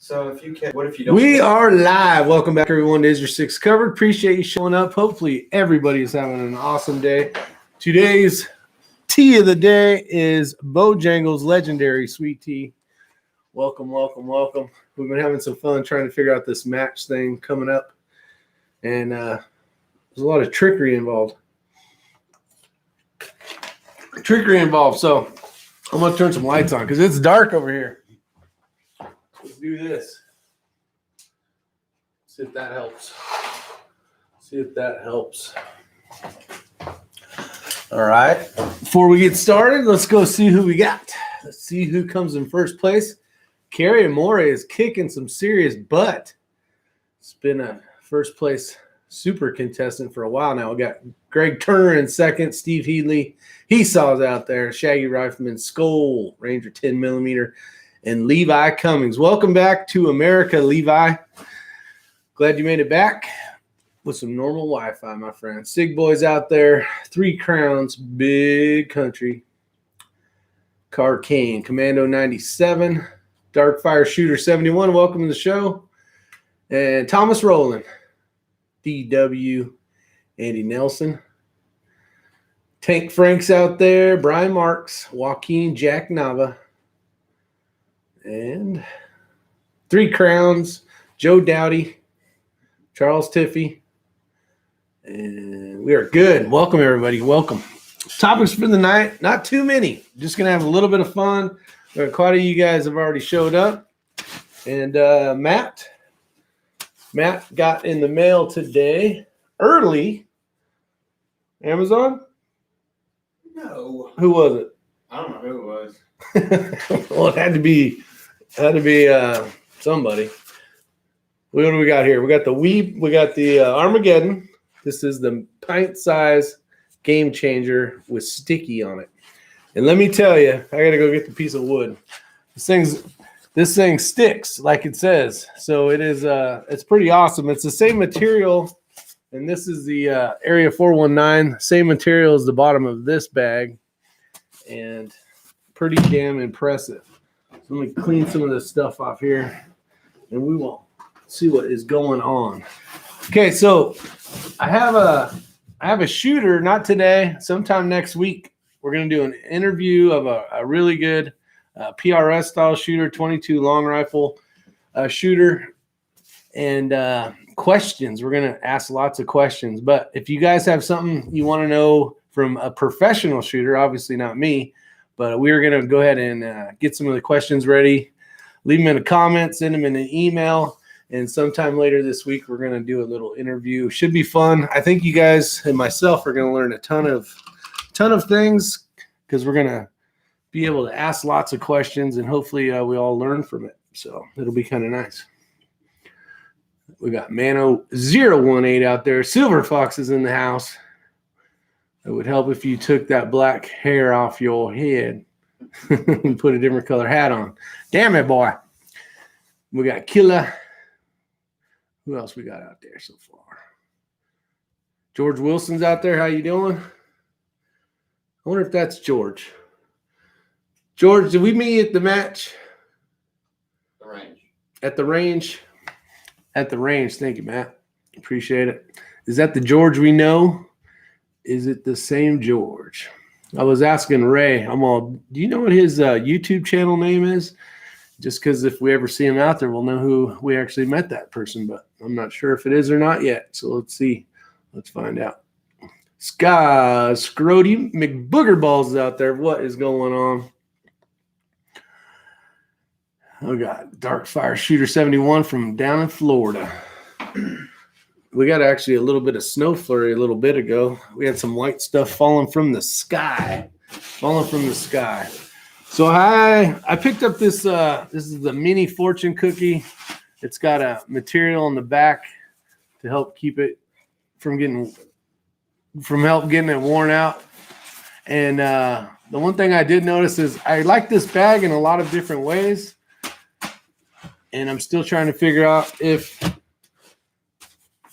So if you can, what if you don't? We are live. Welcome back, everyone, to Isyour6covered. Appreciate you showing up. Hopefully, everybody is having an awesome day. Today's tea of the day is Bojangles Legendary Sweet Tea. Welcome, welcome, welcome. We've been having some fun trying to figure out this match thing coming up, and there's a lot of trickery involved. So I'm gonna turn some lights on because it's dark over here. Let's do this. See if that helps. All right. Before we get started, let's go see who we got. Let's see who comes in first place. Carrie Amore is kicking some serious butt. It's been a first place super contestant for a while now. We got Greg Turner in second, Steve Headley. He saws out there, Shaggy Rifleman, Skull, Ranger 10 millimeter, and Levi Cummings. Welcome back to America, Levi. Glad you made it back with some normal Wi-Fi, my friend. Sig Boys out there, 3 Crowns, Big Country, Carcane, Commando 97, Darkfire Shooter 71. Welcome to the show. And Thomas Rowland, DW, Andy Nelson. Tank Frank's out there, Brian Marks, Joaquin Jack Nava, and 3 Crowns, Joe Dowdy, Charles Tiffy, and we are good. Welcome, everybody. Welcome. Topics for the night, not too many. Just going to have a little bit of fun. Quite a few of you guys have already showed up. And Matt got in the mail today, early. Amazon? No. Who was it? I don't know who it was. Well, it had to be somebody. What do we got here? We got the Armageddon. This is the pint size game changer with sticky on it. And let me tell you, I gotta go get the piece of wood. This thing sticks like it says. So it is it's pretty awesome. It's the same material, and this is the Area 419, same material as the bottom of this bag, and pretty damn impressive. So let me clean some of this stuff off here, and we will see what is going on. Okay, so I have a shooter, not today, sometime next week. We're going to do an interview of a really good PRS style shooter, 22 long rifle shooter, and questions. We're going to ask lots of questions. But if you guys have something you want to know from a professional shooter, obviously not me, but we're going to go ahead and get some of the questions ready. Leave them in the comments, send them in an email. And sometime later this week, we're going to do a little interview. Should be fun. I think you guys and myself are going to learn a ton of things because we're going to be able to ask lots of questions, and hopefully we all learn from it. So it'll be kind of nice. We got Mano018 out there. Silver Fox is in the house. It would help if you took that black hair off your head and put a different color hat on. Damn it, boy. We got Killa. Who else we got out there so far? George Wilson's out there. How you doing? I wonder if that's George. George, did we meet at the match? The range. At the range? At the range. Thank you, Matt. Appreciate it. Is that the George we know? Is it the same George? I was asking Ray. Do you know what his YouTube channel name is? Just because if we ever see him out there, we'll know who we actually met that person. But I'm not sure if it is or not yet. So let's see. Let's find out. Scrody McBoogerballs is out there. What is going on? We got Darkfire Shooter 71 from down in Florida. We got actually a little bit of snow flurry a little bit ago. We had some white stuff falling from the sky. So I picked up this. This is the mini fortune cookie. It's got a material on the back to help keep it from getting it worn out. And the one thing I did notice is I like this bag in a lot of different ways, and I'm still trying to figure out if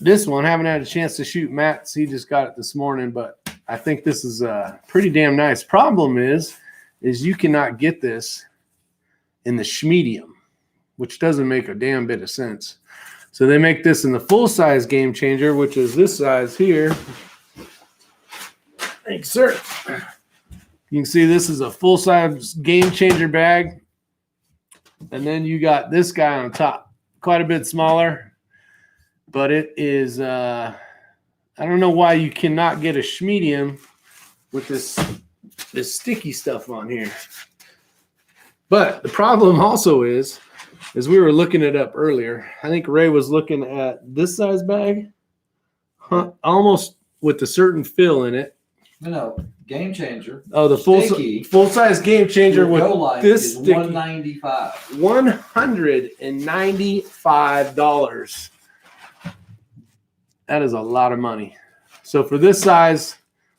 this one, haven't had a chance to shoot Matt's. He just got it this morning, but I think this is pretty damn nice. Problem is you cannot get this in the schmedium, which doesn't make a damn bit of sense. So they make this in the full-size game changer, which is this size here. Thanks, sir. You can see this is a full-size game changer bag. And then you got this guy on top, quite a bit smaller, but it is, I don't know why you cannot get a medium with this sticky stuff on here. But the problem also is we were looking it up earlier. I think Ray was looking at this size bag, almost with a certain fill in it. No, game changer. Oh, the Sticky. full size game changer with this sticky. $195. $195. That is a lot of money. So for this size,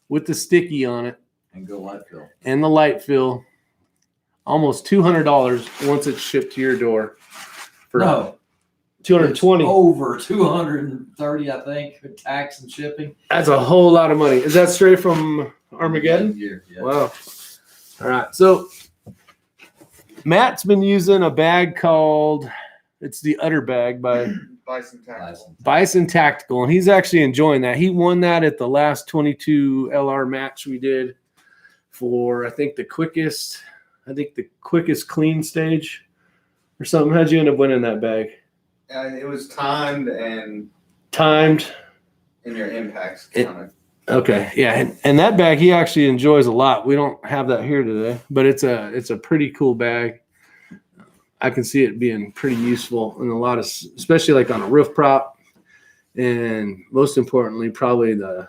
with the sticky on it And go light fill. and the light fill, almost $200 once it's shipped to your door. For No, 220. it's over 230, I think, with tax and shipping. That's a whole lot of money. Is that straight from Armageddon? Yeah. Wow. All right. So Matt's been using a bag called, it's the Udder bag by Bison Tactical, and he's actually enjoying that. He won that at the last 22 LR match we did for, I think the quickest clean stage or something. How'd you end up winning that bag? It was timed and in your impacts counted. Okay, yeah, and that bag he actually enjoys a lot. We don't have that here today, but it's a pretty cool bag. I can see it being pretty useful in a lot of, especially like on a roof prop, and most importantly, probably the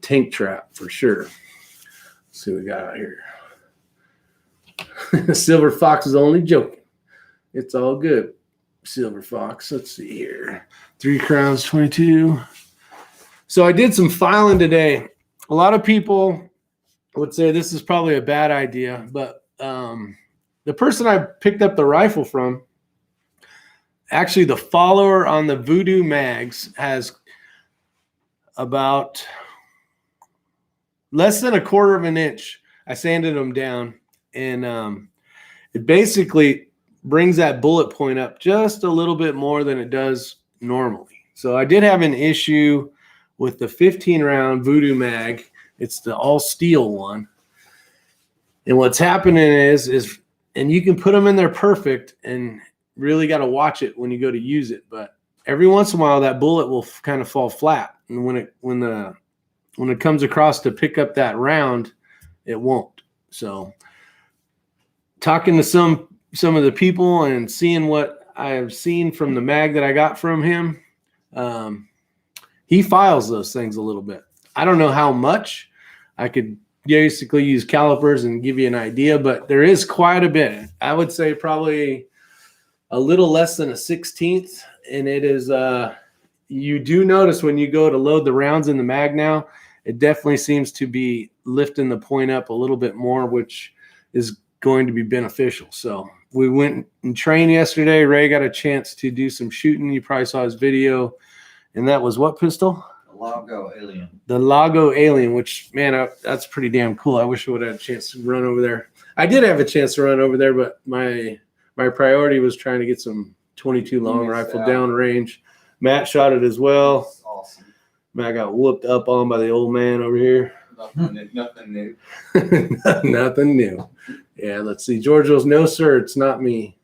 tank trap for sure. Let's see what we got out here. Silver Fox is only joking. It's all good. Silver Fox. Let's see here. 3 crowns, 22. So I did some filing today. A lot of people would say this is probably a bad idea, but the person I picked up the rifle from, actually the follower on the Voodoo mags has about less than 1/4 of an inch. I sanded them down, and it basically brings that bullet point up just a little bit more than it does normally. So I did have an issue with the 15-round Voodoo mag. It's the all steel one. And what's happening is, and you can put them in there perfect and really got to watch it when you go to use it. But every once in a while, that bullet will kind of fall flat. And when it comes across to pick up that round, it won't. So talking to some of the people and seeing what I have seen from the mag that I got from him, he files those things a little bit. I don't know how much. I could basically use calipers and give you an idea, but there is quite a bit. I would say probably a little less than a 1/16th. And it is, you do notice when you go to load the rounds in the mag now, it definitely seems to be lifting the point up a little bit more, which is going to be beneficial. So we went and trained yesterday. Ray got a chance to do some shooting. You probably saw his video. And that was what pistol? The Lago Alien. The Lago Alien, which, man, that's pretty damn cool. I wish I would have had a chance to run over there. I did have a chance to run over there, but my priority was trying to get some 22 long rifle down range. Matt shot it as well. That's awesome. Matt got whooped up on by the old man over here. Nothing new. Nothing new. Yeah, let's see. George goes, no, sir, it's not me.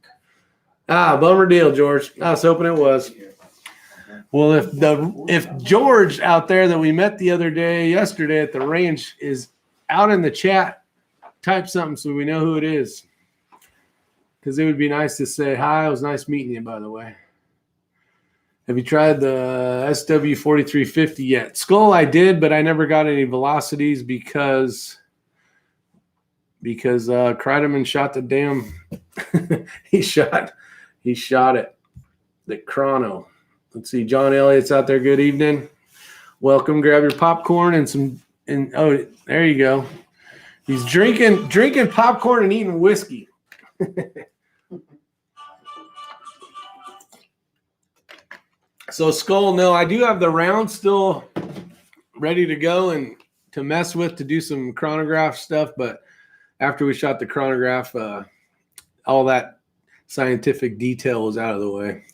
Bummer deal, George. I was hoping it was. Well, if George out there that we met yesterday at the range is out in the chat, type something so we know who it is. Because it would be nice to say hi. It was nice meeting you, by the way. Have you tried the SW4350 yet? Skull I did, but I never got any velocities because Kreideman shot the damn he shot it. The chrono. Let's see. John Elliott's out there. Good evening. Welcome. Grab your popcorn and oh, there you go. He's drinking popcorn and eating whiskey. So Skull, no, I do have the round still ready to go and to mess with to do some chronograph stuff, but after we shot the chronograph, all that scientific detail was out of the way.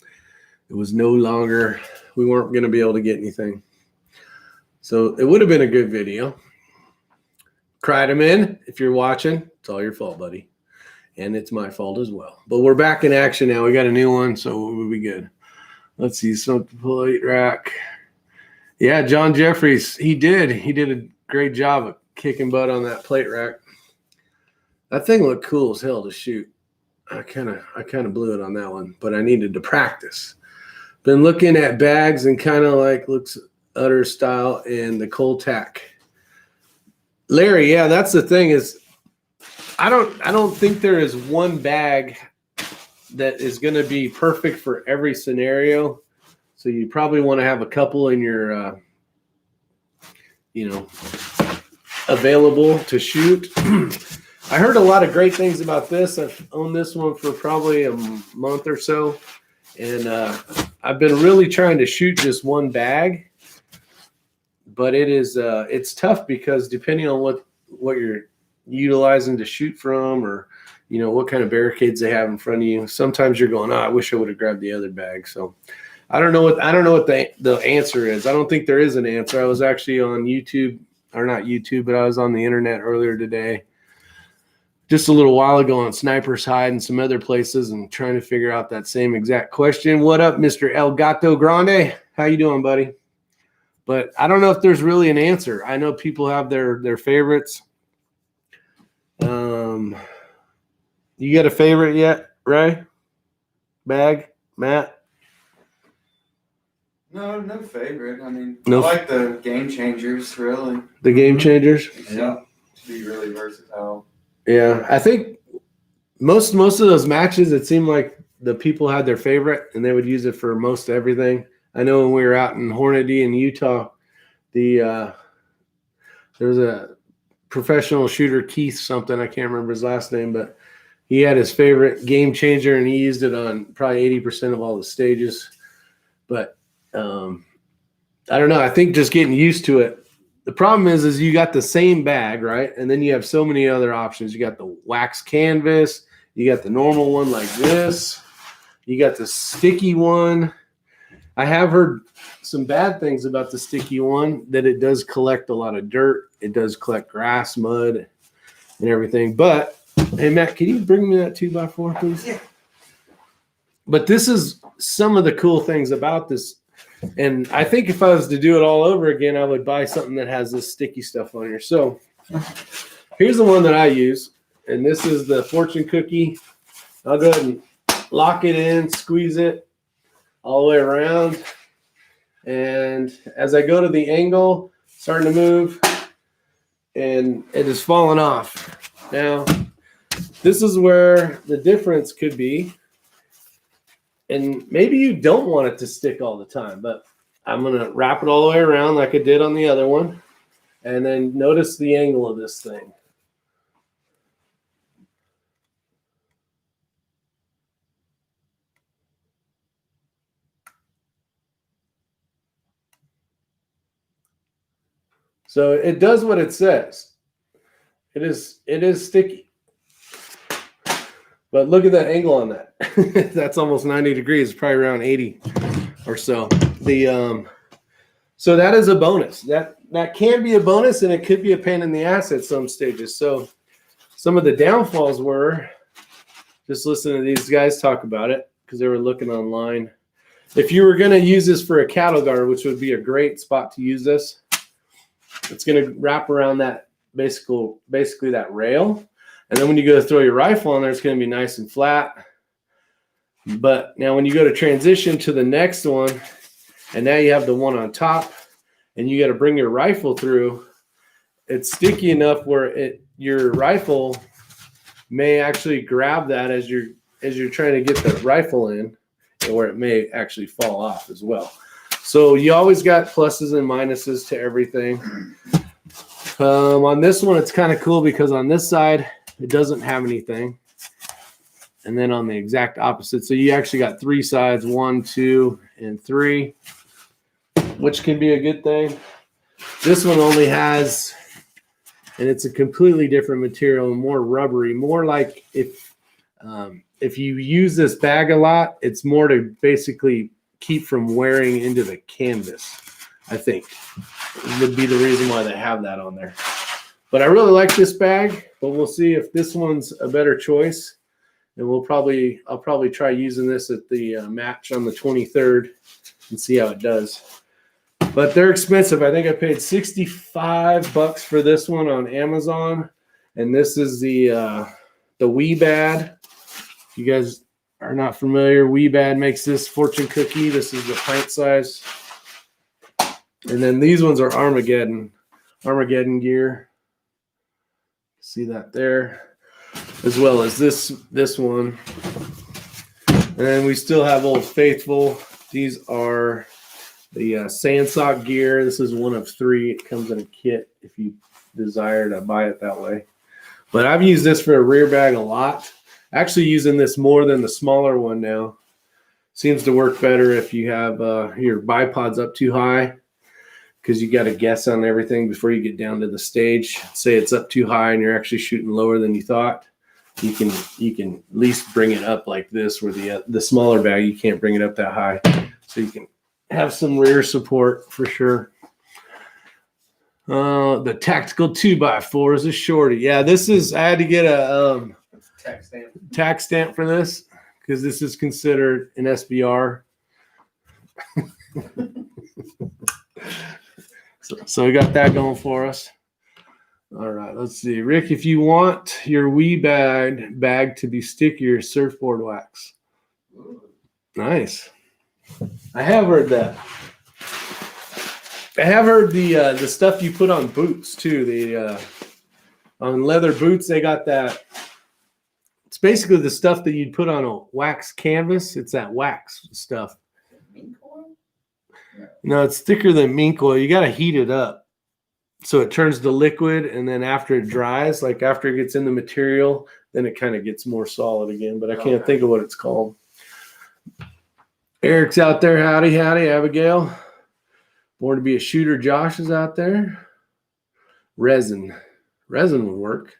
It was no longer, we weren't going to be able to get anything. So it would have been a good video. Cried him in. If you're watching, it's all your fault, buddy. And it's my fault as well. But we're back in action now. We got a new one, so we'll be good. Let's see. Smoke the plate rack. Yeah, John Jeffries. He did a great job of kicking butt on that plate rack. That thing looked cool as hell to shoot. I kind of blew it on that one, but I needed to practice. Been looking at bags and kind of like looks utter style and the cold tack. Larry, yeah, that's the thing is I don't think there is one bag that is going to be perfect for every scenario. So you probably want to have a couple in your available to shoot. I heard a lot of great things about this. I've owned this one for probably a month or so, and I've been really trying to shoot just one bag, but it's tough because depending on what you're utilizing to shoot from, or what kind of barricades they have in front of you, sometimes you're going, I wish I would have grabbed the other bag. So I don't know what the answer is. I don't think there is an answer. I was actually on YouTube, or not YouTube, but I was on the internet earlier today, just a little while ago, on Sniper's Hide and some other places, and trying to figure out that same exact question. What up, Mr. El Gato Grande? How you doing, buddy? But I don't know if there's really an answer. I know people have their favorites. You got a favorite yet, Ray? Bag? Matt? No favorite. I mean, No. I like the game changers, really. The game changers? Yeah. To be really versatile. Yeah, I think most of those matches, it seemed like the people had their favorite, and they would use it for most everything. I know when we were out in Hornady in Utah, there was a professional shooter, Keith something, I can't remember his last name, but he had his favorite game changer, and he used it on probably 80% of all the stages. But I don't know. I think just getting used to it. The problem is you got the same bag, right? And then you have so many other options. You got the wax canvas. You got the normal one like this. You got the sticky one. I have heard some bad things about the sticky one, that it does collect a lot of dirt. It does collect grass, mud, and everything. But, hey, Matt, can you bring me that 2x4, please? Yeah. But this is some of the cool things about this. And I think if I was to do it all over again, I would buy something that has this sticky stuff on here. So here's the one that I use. And this is the fortune cookie. I'll go ahead and lock it in, squeeze it all the way around. And as I go to the angle, starting to move, and it is falling off. Now, this is where the difference could be. And maybe you don't want it to stick all the time, but I'm going to wrap it all the way around like I did on the other one. And then notice the angle of this thing. So it does what it says. It is sticky. But look at that angle on that. That's almost 90 degrees, it's probably around 80 or so. So that is a bonus. That can be a bonus, and it could be a pain in the ass at some stages. So some of the downfalls were, just listen to these guys talk about it, because they were looking online. If you were going to use this for a cattle guard, which would be a great spot to use this, it's going to wrap around that basically that rail. And then when you go to throw your rifle on there, it's going to be nice and flat. But now when you go to transition to the next one, and now you have the one on top, and you got to bring your rifle through, it's sticky enough where your rifle may actually grab that as you're trying to get the rifle in, and where it may actually fall off as well. So you always got pluses and minuses to everything. On this one, it's kind of cool because on this side, it doesn't have anything. And then on the exact opposite, so you actually got three sides, 1, 2, and 3, which can be a good thing. This one only has, and it's a completely different material, more rubbery, more like if If you use this bag a lot, it's more to basically keep from wearing into the canvas, I think. Would be the reason why they have that on there. But I really like this bag, but we'll see if this one's a better choice. And I'll probably try using this at the match on the 23rd and see how it does. But they're expensive. I think I paid $65 for this one on Amazon. And this is the Weebad. If you guys are not familiar, Weebad makes this fortune cookie. This is the pint size. And then these ones are Armageddon gear. See that there, as well as this one. And then we still have Old Faithful. These are the Sandsock gear. This is one of 3. It comes in a kit if you desire to buy it that way. But I've used this for a rear bag a lot. Actually using this more than the smaller one now. Seems to work better if you have your bipods up too high, because you got to guess on everything before you get down to the stage. Say it's up too high and you're actually shooting lower than you thought. You can at least bring it up like this, where the smaller bag, you can't bring it up that high. So you can have some rear support for sure. The Tactical 2x4 is a shorty. Yeah, this is, I had to get a tax stamp for this because this is considered an SBR. So we got that going for us. All right, let's see. Rick, if you want your bag to be stickier, surfboard wax. Nice. I have heard that. I have heard the stuff you put on boots too. The on leather boots, they got that. It's basically the stuff that you'd put on a wax canvas. It's that wax stuff. No, it's thicker than mink oil. You got to heat it up so it turns to liquid, and then after it dries, like after it gets in the material, then it kind of gets more solid again. But I can't think of what it's called. Eric's out there. Howdy, Abigail. Born to be a shooter. Josh is out there. Resin would work.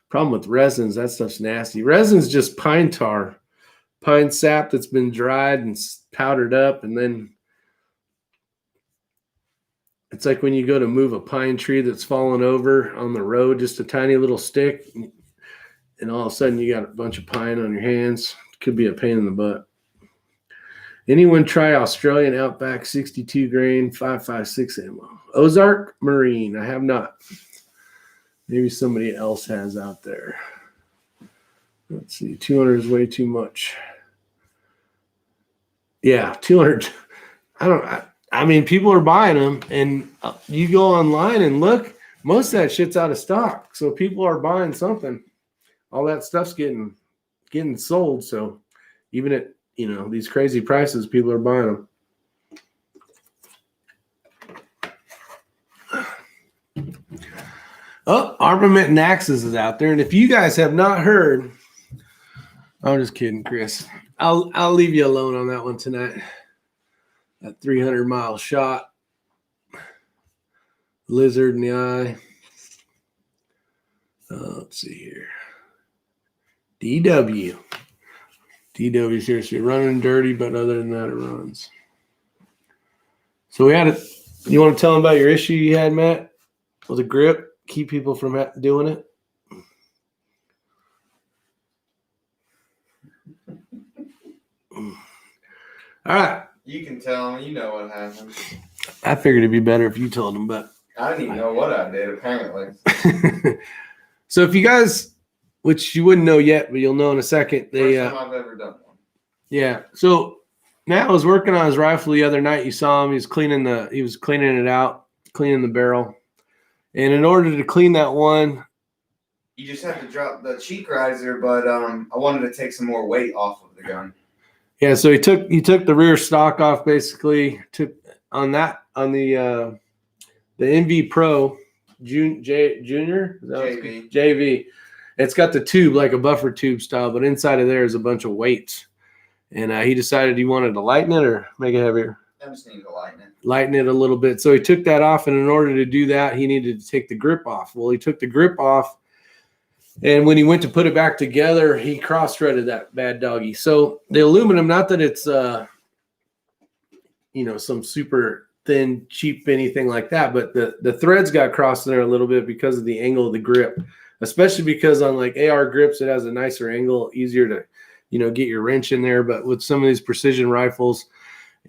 Problem with resins, that stuff's nasty. Resin's just pine tar, pine sap that's been dried and powdered up, and then it's like when you go to move a pine tree that's fallen over on the road, just a tiny little stick, and all of a sudden you got a bunch of pine on your hands. Could be a pain in the butt. Anyone try Australian Outback 62 grain 5.56 ammo? Ozark Marine. I have not. Maybe somebody else has out there. Let's see. 200 is way too much. Yeah, 200. I mean, people are buying them, and you go online and look, most of that shit's out of stock. So people are buying something. All that stuff's getting sold. So even at, these crazy prices, people are buying them. Oh, Armament and Axes is out there. And if you guys have not heard, I'm just kidding, Chris. I'll leave you alone on that one tonight. That 300-mile shot. Lizard in the eye. Let's see here. DW. DW seriously running dirty, but other than that, it runs. So we had it. You want to tell them about your issue you had, Matt, with a grip? Keep people from doing it? All right. You can tell them. You know what happened. I figured it'd be better if you told them, but I didn't even know what I did, apparently. So if you guys, which you wouldn't know yet, but you'll know in a second. First time I've ever done one. Yeah. So Matt was working on his rifle the other night. You saw him. He was cleaning it out, cleaning the barrel. And in order to clean that one, you just have to drop the cheek riser, but I wanted to take some more weight off of the gun. Yeah, so he took the rear stock off basically. Took on the NV Pro Junior JV. It's got the tube like a buffer tube style, but inside of there is a bunch of weights. And he decided he wanted to lighten it or make it heavier. I just need to lighten it. Lighten it a little bit. So he took that off, and in order to do that, he needed to take the grip off. Well, he took the grip off, And when he went to put it back together, he cross-threaded that bad doggy. So the aluminum, not that it's some super thin, cheap anything like that, but the threads got crossed in there a little bit because of the angle of the grip, especially because on like AR grips, it has a nicer angle, easier to get your wrench in there. But with some of these precision rifles,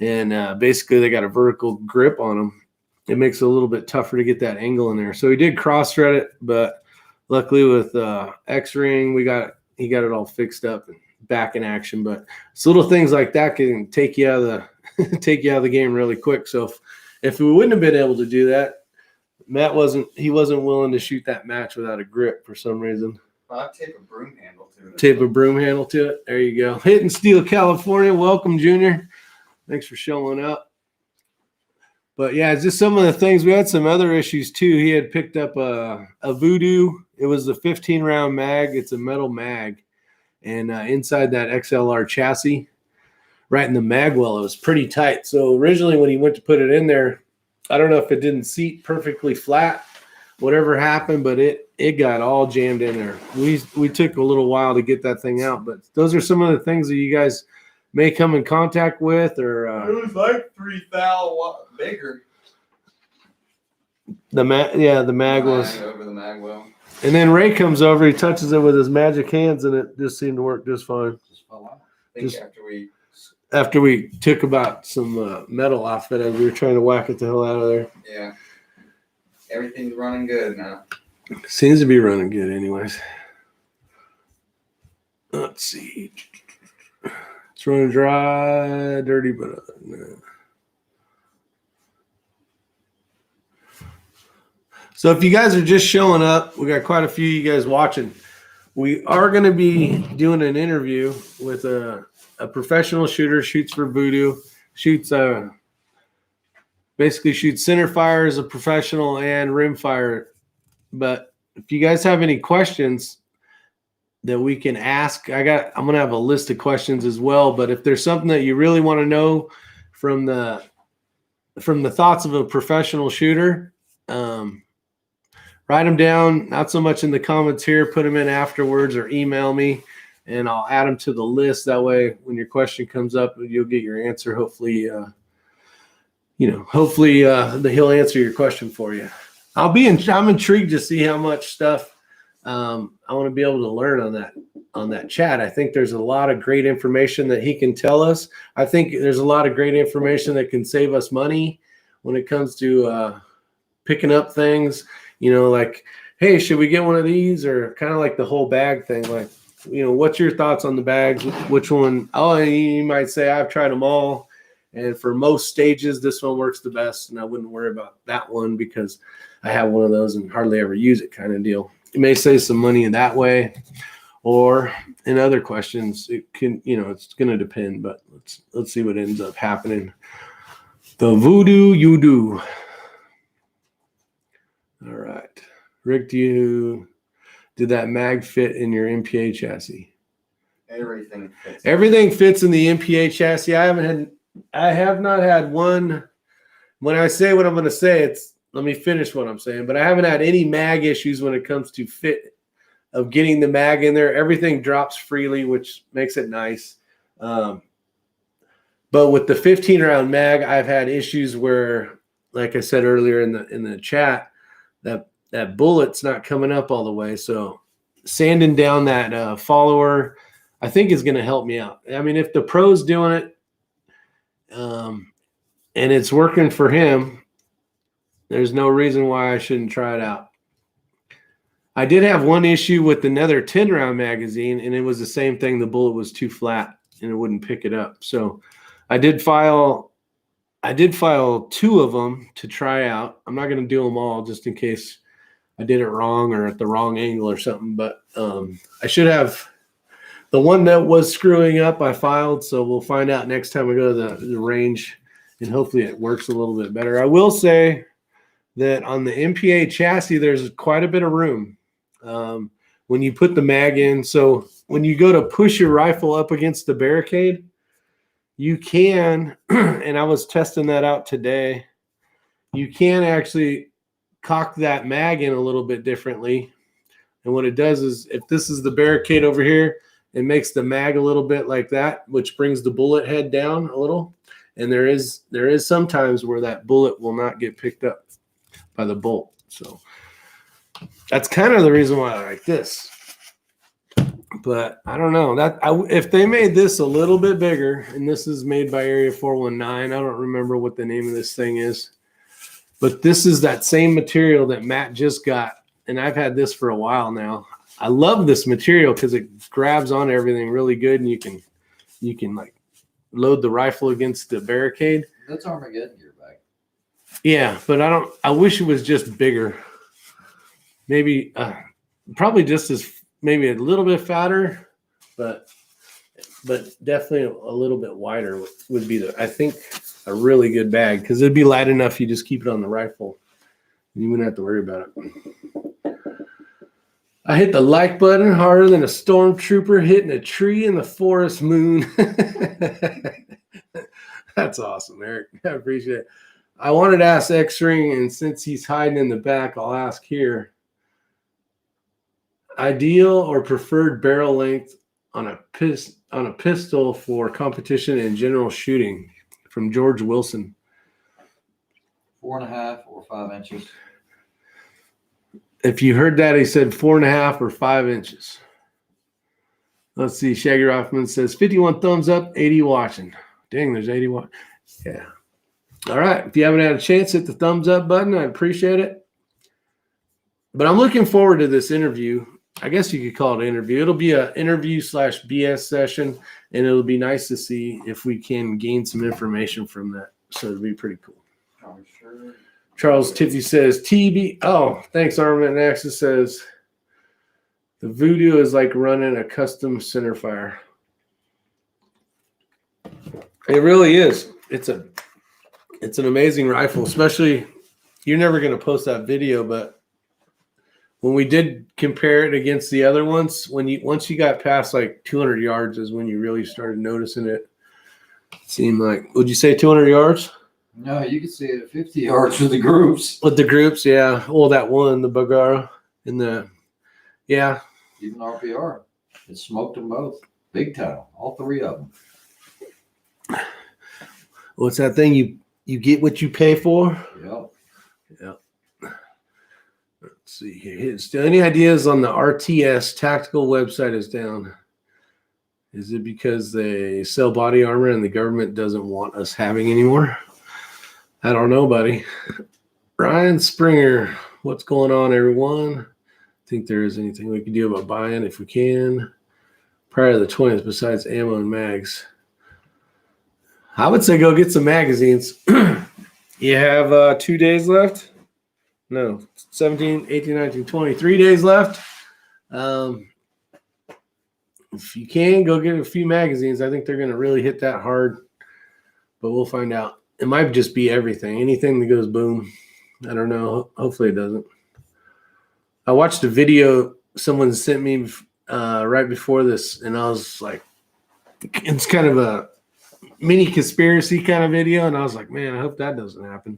and basically they got a vertical grip on them, it makes it a little bit tougher to get that angle in there. So he did cross-thread it, but luckily with X-Ring, he got it all fixed up and back in action. But it's little things like that can take you out of the game really quick. So if we wouldn't have been able to do that, Matt wasn't willing to shoot that match without a grip for some reason. Well, I'll tape a broom handle to it. Tape a broom handle to it. There you go. Hitting Steel, California. Welcome, Junior. Thanks for showing up. But yeah, it's just some of the things. We had some other issues too. He had picked up a Voodoo. It was a 15-round mag. It's a metal mag. And inside that XLR chassis, right in the mag well, it was pretty tight. So originally when he went to put it in there, I don't know if it didn't seat perfectly flat, whatever happened, but it got all jammed in there. We took a little while to get that thing out, but those are some of the things that you guys may come in contact with, or it was like 3,000 bigger. The mag was over the mag well. And then Ray comes over, he touches it with his magic hands, and it just seemed to work just fine. I think after we took about some metal off it, we were trying to whack it the hell out of there. Yeah. Everything's running good now. Seems to be running good anyways. Let's see. It's running dry, dirty, but no. So if you guys are just showing up, we got quite a few of you guys watching. We are going to be doing an interview with a professional shooter, shoots for Voodoo, basically shoots center fire as a professional and rim fire. But if you guys have any questions that we can ask, I'm going to have a list of questions as well. But if there's something that you really want to know from the thoughts of a professional shooter, write them down, not so much in the comments here, put them in afterwards or email me, and I'll add them to the list. That way, when your question comes up, you'll get your answer. Hopefully, he'll answer your question for you. I'm intrigued to see how much stuff I want to be able to learn on that chat. I think there's a lot of great information that he can tell us. I think there's a lot of great information that can save us money when it comes to picking up things. Like, hey, should we get one of these? Or kind of like the whole bag thing. Like, what's your thoughts on the bags? Which one? Oh, you might say I've tried them all. And for most stages, this one works the best. And I wouldn't worry about that one because I have one of those and hardly ever use it, kind of deal. You may save some money in that way, or in other questions, it can, it's going to depend, but let's see what ends up happening. The Voodoo you do. All right. Rick, did that mag fit in your MPA chassis? Everything fits. Everything fits in the MPA chassis. I have not had one. When I say what I'm going to say, let me finish what I'm saying, but I haven't had any mag issues when it comes to fit of getting the mag in there. Everything drops freely, which makes it nice. But with the 15-round mag, I've had issues where, like I said earlier in the chat, that bullet's not coming up all the way. So sanding down that follower, I think, is going to help me out. I mean, if the pro's doing it and it's working for him, there's no reason why I shouldn't try it out. I did have one issue with another 10-round magazine, and it was the same thing. The bullet was too flat, and it wouldn't pick it up. So I did file 2 of them to try out. I'm not going to do them all just in case I did it wrong or at the wrong angle or something. But I should have the one that was screwing up. I filed, so we'll find out next time we go to the range, and hopefully it works a little bit better. I will say that on the MPA chassis, there's quite a bit of room when you put the mag in. So when you go to push your rifle up against the barricade, you can, and I was testing that out today, you can actually cock that mag in a little bit differently And what it does is, if this is the barricade over here, it makes the mag a little bit like that, which brings the bullet head down a little. And there is sometimes where that bullet will not get picked up by the bolt. So that's kind of the reason why I like this. But I don't know if they made this a little bit bigger, and this is made by Area 419. I don't remember what the name of this thing is, but this is that same material that Matt just got. And I've had this for a while now. I love this material because it grabs on everything really good, and you can like load the rifle against the barricade. That's Armageddon gear back. Yeah, but I wish it was just bigger. Maybe probably just as maybe a little bit fatter, but definitely a little bit wider would be I think a really good bag, because it'd be light enough you just keep it on the rifle. You wouldn't have to worry about it. I hit the like button harder than a stormtrooper hitting a tree in the forest moon. That's awesome, Eric. I appreciate it. I wanted to ask X-Ring, and since he's hiding in the back, I'll ask here. Ideal or preferred barrel length on a pistol for competition and general shooting? From George Wilson. 4.5 or 5 inches. If you heard that, he said 4.5 or 5 inches. Let's see. Shaggy Rothman says 51 thumbs up, 80 watching. Dang, there's 80 watching. Yeah. All right. If you haven't had a chance, hit the thumbs up button. I appreciate it. But I'm looking forward to this interview. I guess you could call it an interview. It'll be an interview/BS session, and it'll be nice to see if we can gain some information from that. So it'll be pretty cool. I'm sure. Charles Tiffy says, TB. Oh, thanks, Armament Axis says, the Voodoo is like running a custom centerfire. It really is. It's an amazing rifle, especially, you're never going to post that video, but when we did compare it against the other ones, once you got past like 200 yards is when you really started noticing it. Seemed like, would you say 200 yards? No, you can see it at 50 yards with the groups. With the groups, yeah. Well, that one, the Bagara, yeah. Even RPR. It smoked them both. Big time. All 3 of them. What's that thing? You get what you pay for? Yep. Yep. Let's see here. Still any ideas on the RTS tactical website is down? Is it because they sell body armor and the government doesn't want us having anymore? I don't know, buddy. Ryan Springer, what's going on, everyone? Think there is anything we can do about buying if we can prior to the 20th besides ammo and mags? I would say go get some magazines. You have 2 days left. No, 17, 18, 19, 20. 3 days left. If you can, go get a few magazines. I think they're going to really hit that hard, but we'll find out. It might just be everything. Anything that goes boom. I don't know. Hopefully it doesn't. I watched a video someone sent me right before this, and I was like, it's kind of a mini conspiracy kind of video, and I was like, man, I hope that doesn't happen.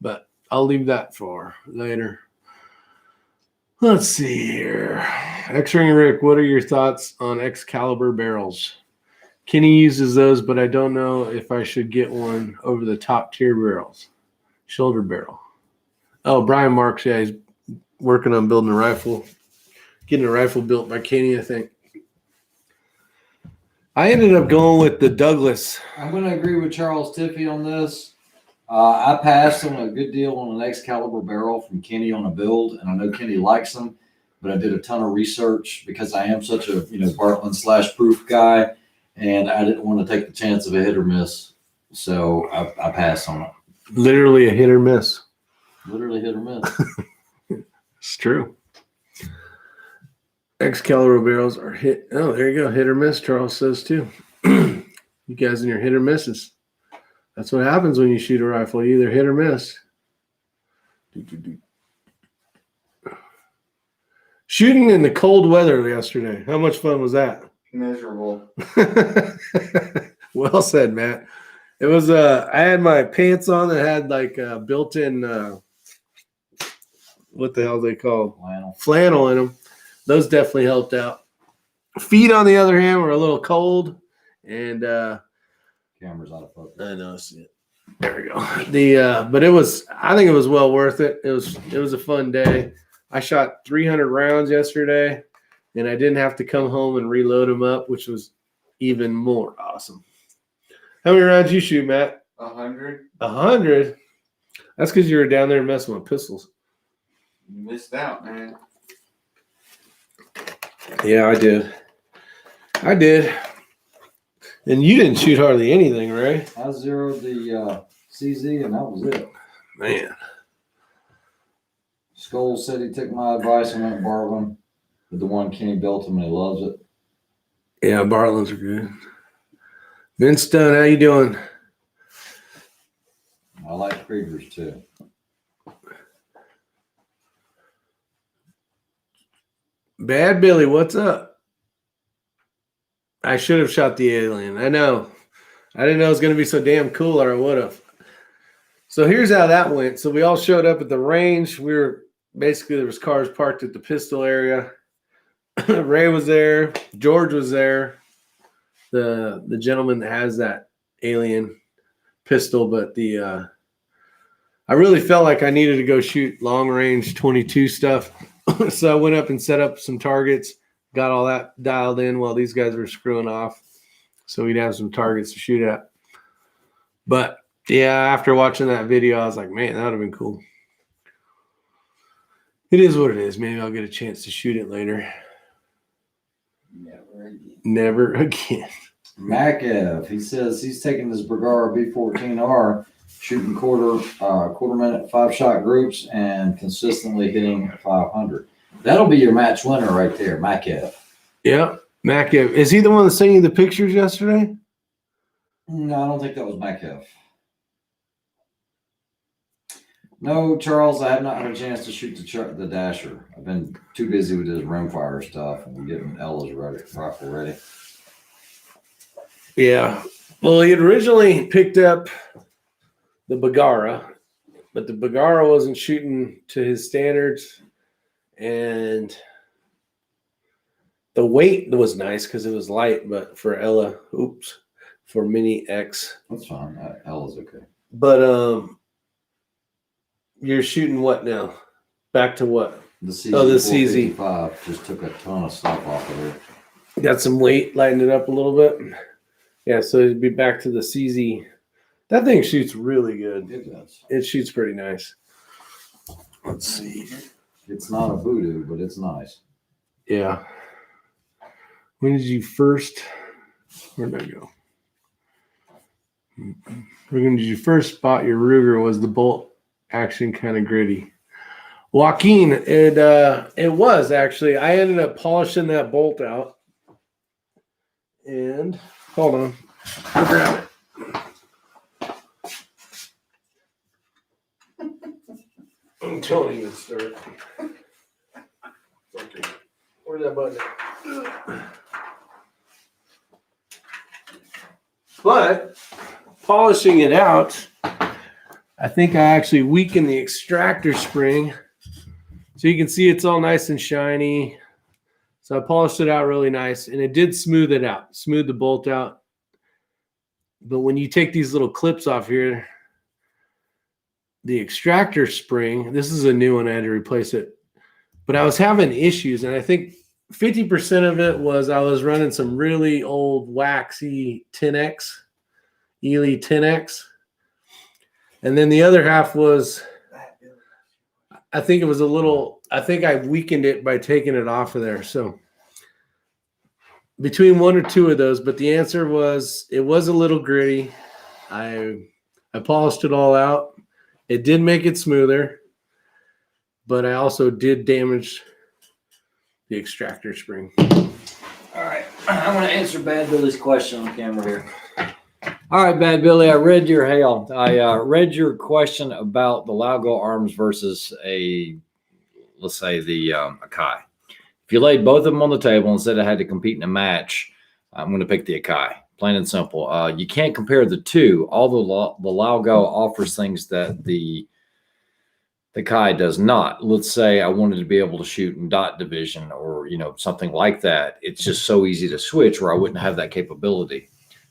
But I'll leave that for later. Let's see here. X-Ring Rick, what are your thoughts on Excalibur barrels? Kenny uses those, but I don't know if I should get one over the top tier barrels. Shoulder barrel. Oh, Brian Marks, yeah, he's working on building a rifle. Getting a rifle built by Kenny, I think. I ended up going with the Douglas. I'm going to agree with Charles Tiffy on this. I passed on a good deal on an Excalibur barrel from Kenny on a build, and I know Kenny likes them, but I did a ton of research because I am such a Bartland/proof guy, and I didn't want to take the chance of a hit or miss, so I passed on it. Literally a hit or miss. Literally hit or miss. It's true. Excalibur barrels are hit. Oh, there you go. Hit or miss, Charles says too. You guys and your hit or misses. That's what happens when you shoot a rifle. You either hit or miss. Shooting in the cold weather yesterday. How much fun was that? Miserable. Well said, Matt. It was I had my pants on that had like a built-in what the hell are they called? Flannel. Flannel in them. those definitely helped out. Feet, on the other hand, were a little cold, and Camera's out of focus. I know. There we go. But I think it was well worth it. It was a fun day. I shot 300 rounds yesterday, and I didn't have to come home and reload them up, which was even more awesome. How many rounds you shoot, Matt? 100. 100. That's because you were down there messing with pistols. You missed out, man. Yeah, I did. And you didn't shoot hardly anything, Ray. I zeroed the CZ, and that was it. Man. Scholes said he took my advice and went and borrowed one. With the one Kenny built him, and he loves it. Yeah, Bartlands are good. Vince Stone, how you doing? I like Kriegers too. Bad Billy, what's up? I should have shot the alien. I know. I didn't know it was going to be so damn cool, or I would have. So here's how that went. So we all showed up at the range. There was cars parked at the pistol area. Ray was there. George was there. The gentleman that has that alien pistol, but I really felt like I needed to go shoot long range 22 stuff. So I went up and set up some targets, got all that dialed in while these guys were screwing off. So we'd have some targets to shoot at. But yeah, after watching that video, I was like, man, that would have been cool. It is what it is. Maybe I'll get a chance to shoot it later. Never again. Makev, he says he's taking his Bergara B14R, shooting quarter minute 5-shot groups and consistently hitting 500. That'll be your match winner right there, Makev. Yeah, Makev. Is he the one that sent you the pictures yesterday? No, I don't think that was Makev. No, Charles, I have not had a chance to shoot the Dasher. I've been too busy with this rimfire stuff and getting Ella's rifle ready. Yeah. Well, he had originally picked up the Bergara, but the Bergara wasn't shooting to his standards, and the weight was nice because it was light, but for Ella, for Mini X. That's fine. Ella's okay. But you're shooting what now? Back to what? The CZ. Oh, the CZ. 455 just took a ton of stuff off of there. Got some weight, lightened it up a little bit. Yeah, so it'd be back to the CZ. That thing shoots really good. It does. It shoots pretty nice. Let's see. It's not a voodoo, but it's nice. Yeah. When did you first? Where'd that go? When did you first spot your Ruger? Was the bolt action kind of gritty? Joaquin, it was actually. I ended up polishing that bolt out. And hold on, I'll grab it. Don't even start. Okay. Where's that button? But polishing it out, I think I actually weakened the extractor spring. So you can see it's all nice and shiny. So I polished it out really nice, and it did smooth it out, smooth the bolt out. But when you take these little clips off here, the extractor spring, this is a new one, I had to replace it. But I was having issues, and I think 50% of it was I was running some really old waxy 10X, Ely 10X. And then the other half was, I think it was I think I weakened it by taking it off of there. So between one or two of those, but the answer was, it was a little gritty. I polished it all out. It did make it smoother, but I also did damage the extractor spring. All right, I'm going to answer Bad Billy's question on camera here. All right, Bad Billy, I read your question about the Lago arms versus let's say the Akai. If you laid both of them on the table and said I had to compete in a match, I'm going to pick the Akai. Plain and simple. You can't compare the two. Although the Lago offers things that the The Kai does not. Let's say I wanted to be able to shoot in dot division or, something like that. It's just so easy to switch where I wouldn't have that capability.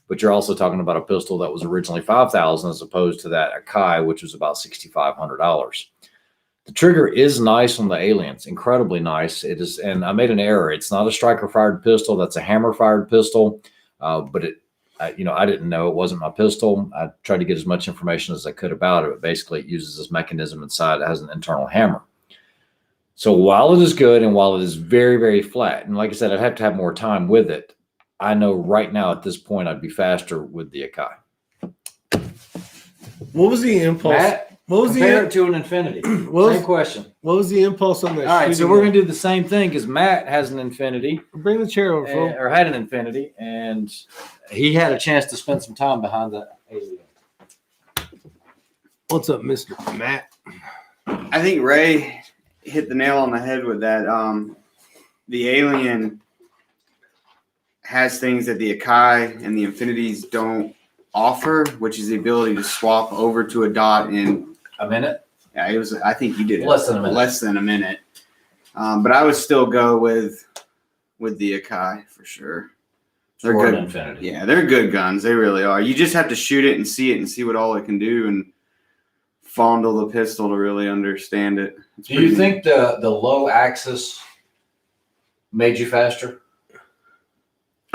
But you're also talking about a pistol that was originally $5,000 as opposed to that a Kai, which was about $6,500. The trigger is nice on the Aliens, incredibly nice. It is, and I made an error. It's not a striker fired pistol. That's a hammer fired pistol. But I didn't know it wasn't my pistol. I tried to get as much information as I could about it. But basically, it uses this mechanism inside. It has an internal hammer. So while it is good and while it is very, very flat, and like I said, I'd have to have more time with it. I know right now at this point I'd be faster with the Akai. What was the impulse? Matt, compare it to an Infinity. Same question. What was the impulse on that? All right, so we're going to do the same thing because Matt has an Infinity. Bring the chair over, or had an Infinity, and he had a chance to spend some time behind that Alien. What's up, Mr. Matt? I think Ray hit the nail on the head with that. The Alien has things that the Akai and the Infinities don't offer, which is the ability to swap over to a dot in a minute. Yeah, it was. I think you did it less than a minute. Less than a minute. But I would still go with the Akai for sure. They're Or good. an Infinity. Yeah, they're good guns. They really are. You just have to shoot it and see what all it can do and fondle the pistol to really understand it. Do you think the low axis made you faster?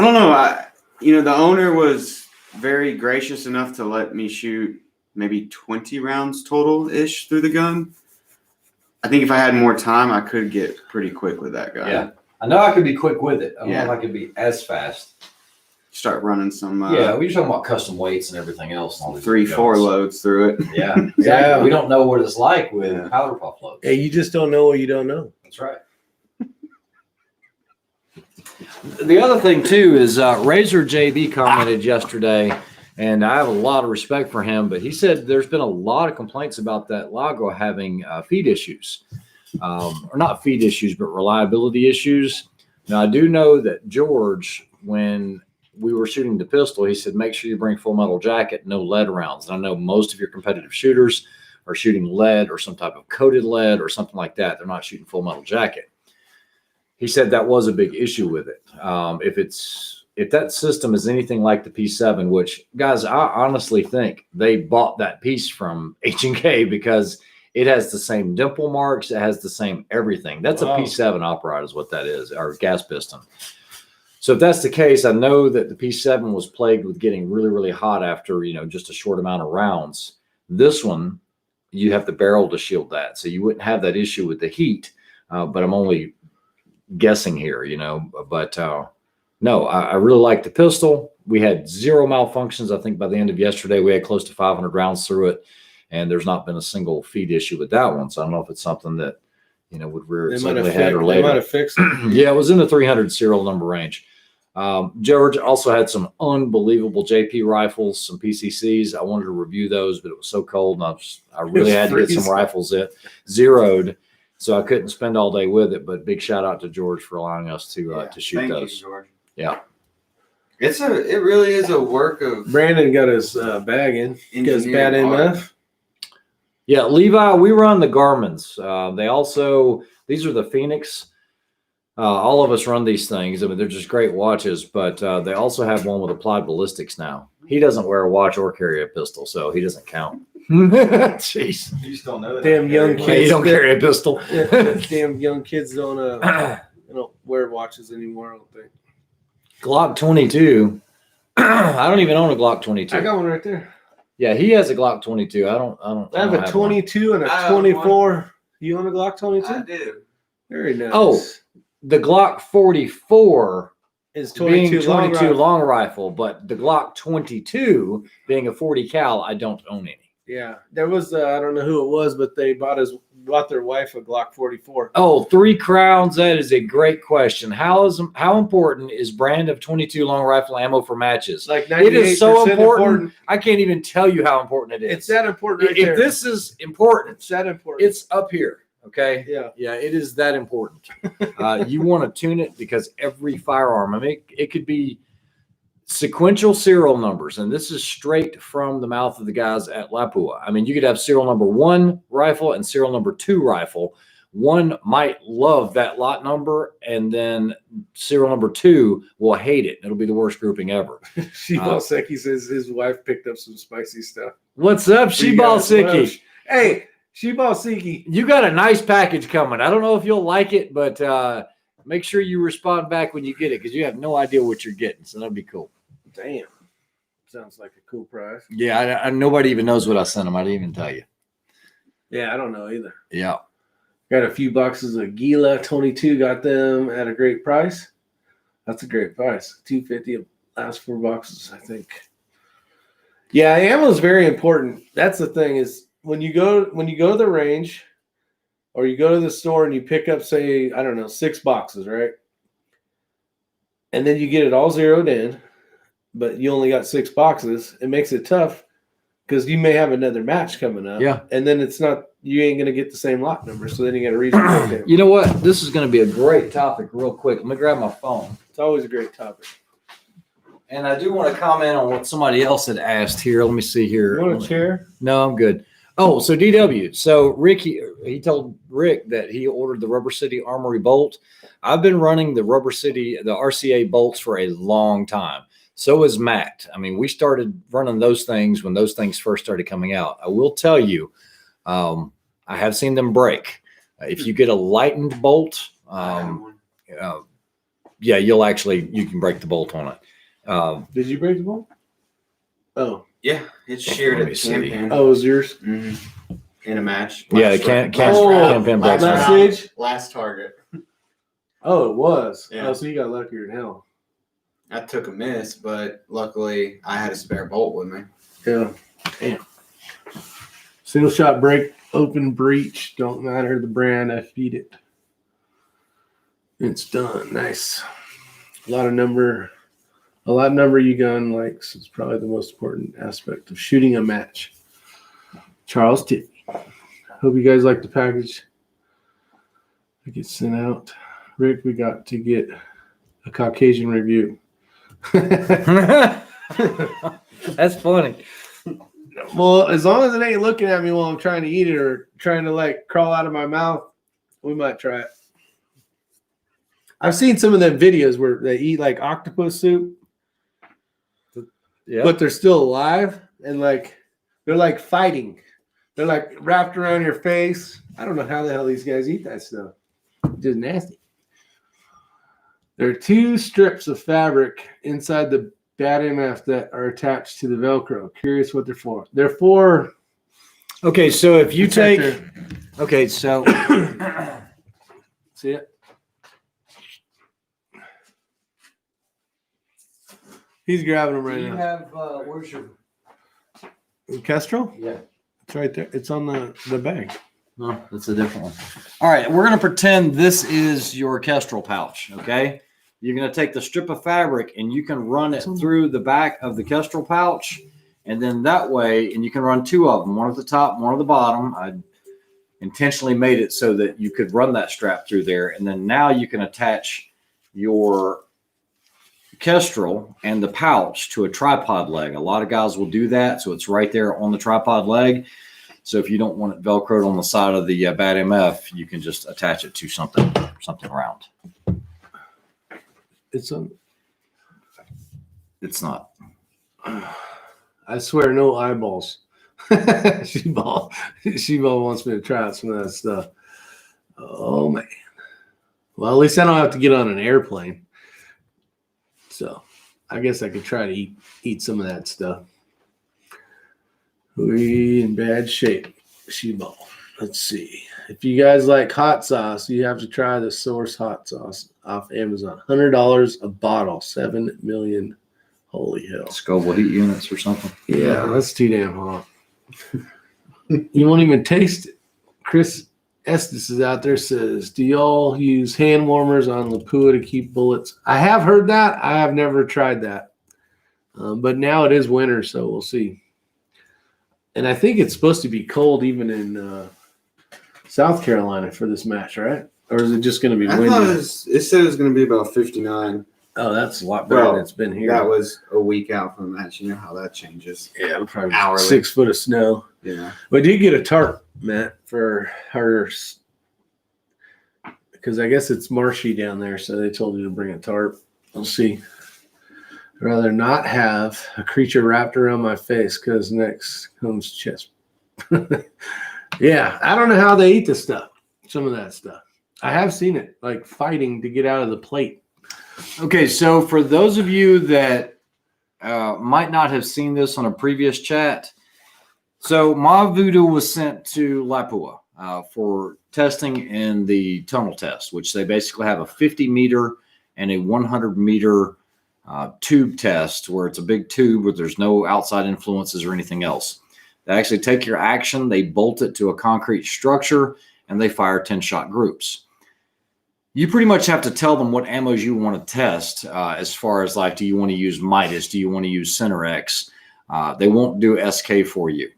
I don't know. The owner was very gracious enough to let me shoot maybe 20 rounds total-ish through the gun. I think if I had more time, I could get pretty quick with that gun. Yeah. I know I could be quick with it. I don't know if I could be as fast. Start running some we're talking about custom weights and everything else. And all these 3-4 loads through it. Yeah, exactly. Yeah. We don't know what it's like with powder puff loads. Hey, you just don't know what you don't know. That's right. The other thing too is Razor JB commented yesterday, and I have a lot of respect for him, but he said there's been a lot of complaints about that Lago having feed issues, or not feed issues, but reliability issues. Now I do know that George, when we were shooting the pistol, he said, make sure you bring full metal jacket, no lead rounds. And I know most of your competitive shooters are shooting lead or some type of coated lead or something like that. They're not shooting full metal jacket. He said that was a big issue with it. If that system is anything like the P7, which guys, I honestly think they bought that piece from H&K because it has the same dimple marks. It has the same everything. That's a P7 operator is what that is, or gas piston. So if that's the case, I know that the P7 was plagued with getting really, really hot after, just a short amount of rounds. This one, you have the barrel to shield that. So you wouldn't have that issue with the heat, but I'm only guessing here, but no, I really like the pistol. We had 0 malfunctions. I think by the end of yesterday, we had close to 500 rounds through it, and there's not been a single feed issue with that one. So I don't know if it's something that, would rear its ugly head or later. They might have fixed it. Yeah, it was in the 300 serial number range. George also had some unbelievable JP rifles, some PCCs. I wanted to review those, but it was so cold, and I really had to get some rifles zeroed. So I couldn't spend all day with it, but big shout out to George for allowing us to shoot Thank those. you, George. Yeah. It really is a work of Brandon got his bag in. Because bad enough. Yeah, Levi, we run the Garmins. These are the Phoenix. All of us run these things. I mean, they're just great watches, but they also have one with applied ballistics now. He doesn't wear a watch or carry a pistol, so he doesn't count. Jeez. You just don't know that. Damn young kids. You don't carry a pistol. Damn young kids don't wear watches anymore, I don't think. Glock 22. I don't even own a Glock 22. I got one right there. Yeah, he has a Glock 22. I have a 22 and a 24. You own a Glock 22? I do. Very nice. Oh, the Glock 44 is being 22 long rifle, but the Glock 22 being a 40 cal, I don't own any. Yeah, there was I don't know who it was, but they bought their wife a Glock 44. Oh, 3 crowns. That is a great question. How important is brand of 22 long rifle ammo for matches? Like 98% it is so important. I can't even tell you how important it is. It's that important. Right if there. This is important, it's that important. It's up here. Okay. Yeah. It is that important. You want to tune it because every firearm. I mean, it could be sequential serial numbers, and this is straight from the mouth of the guys at Lapua. I mean, you could have serial number 1 rifle and serial number 2 rifle. One might love that lot number, and then serial number 2 will hate it. It'll be the worst grouping ever. Shibalseki says his wife picked up some spicy stuff. What's up, Shibalseki? Hey, Shibalseki. You got a nice package coming. I don't know if you'll like it, but make sure you respond back when you get it, because you have no idea what you're getting. So that'd be cool. Damn. Sounds like a cool prize. Yeah, nobody even knows what I sent them. I didn't even tell you. Yeah, I don't know either. Yeah. Got a few boxes of Gila 22. Got them at a great price. That's a great price. $250 last 4 boxes, I think. Yeah, ammo is very important. That's the thing is when you go to the range or you go to the store and you pick up, say, I don't know, 6 boxes, right? And then you get it all zeroed in, but you only got 6 boxes. It makes it tough because you may have another match coming up. Yeah. And then you ain't going to get the same lot number. So then you got to read. You know what? This is going to be a great topic real quick. Let me grab my phone. It's always a great topic. And I do want to comment on what somebody else had asked here. Let me see here. You want a chair? No, I'm good. Oh, so DW. So Rick, he told Rick that he ordered the Rubber City Armory bolt. I've been running the Rubber City, the RCA bolts for a long time. So is Matt. I mean, we started running those things when those things first started coming out. I will tell you, I have seen them break. If you get a lightened bolt, yeah, you can break the bolt on it. Did you break the bolt? Oh. Yeah, it's sheared at the campaign. Oh, it was yours? Mm-hmm. In a match. Yeah, the campaign breaks. Last stage? Last target. Oh, it was. Yeah. Oh, so you got luckier than hell. I took a miss, but luckily I had a spare bolt with me. Yeah. Damn. Single shot break, open breech. Don't matter the brand. I feed it. It's done. Nice. A lot of number you gun likes is probably the most important aspect of shooting a match. Charles Tippy. Hope you guys like the package. It gets sent out. Rick, we got to get a Caucasian review. That's funny. Well, as long as it ain't looking at me while I'm trying to eat it or trying to like crawl out of my mouth, we might try it. I've seen some of them videos where they eat like octopus soup, but they're still alive and like they're like fighting. They're like wrapped around your face. I don't know how the hell these guys eat that stuff. It's just nasty. There are 2 strips of fabric inside the Bad MF that are attached to the Velcro. Curious what they're for. They're for. Okay, so if you take. Okay, so. See it? He's grabbing them right Do you now. have, where's your. Kestrel? Yeah. It's right there. It's on the bag. No, that's a different one. All right, we're going to pretend this is your Kestrel pouch, okay? You're going to take the strip of fabric and you can run it through the back of the Kestrel pouch. And then that way, and you can run 2 of them, one at the top, one at the bottom. I intentionally made it so that you could run that strap through there. And then now you can attach your Kestrel and the pouch to a tripod leg. A lot of guys will do that. So it's right there on the tripod leg. So if you don't want it Velcroed on the side of the Bad MF, you can just attach it to something round. It's on. It's not. I swear, no eyeballs. She-ball wants me to try out some of that stuff. Oh, man. Well, at least I don't have to get on an airplane. So I guess I could try to eat some of that stuff. We in bad shape. She-ball. Let's see. If you guys like hot sauce, you have to try the Source hot sauce off Amazon. $100 a bottle. 7 million. Holy hell. Scoville heat units or something. Yeah, that's too damn hot. You won't even taste it. Chris Estes is out there, says, do y'all use hand warmers on Lapua to keep bullets? I have heard that. I have never tried that. But now it is winter, so we'll see. And I think it's supposed to be cold even in South Carolina for this match, right? Or is it just going to be windy? I thought it said it was going to be about 59. Oh, that's a lot better than it's been here. That was a week out from the match. You know how that changes. Yeah, probably hourly. 6 foot of snow. Yeah. We did get a tarp, Matt, for her, because I guess it's marshy down there, so they told you to bring a tarp. We'll see. I'd rather not have a creature wrapped around my face because next comes chest. Yeah, I don't know how they eat this stuff, some of that stuff. I have seen it, like fighting to get out of the plate. Okay, so for those of you that might not have seen this on a previous chat, so my voodoo was sent to Lapua for testing in the tunnel test, which they basically have a 50-meter and a 100-meter tube test where it's a big tube where there's no outside influences or anything else. They actually take your action, they bolt it to a concrete structure, and they fire 10-shot groups. You pretty much have to tell them what ammos you want to test as far as like, do you want to use Midas? Do you want to use Cinerex? They won't do SK for you.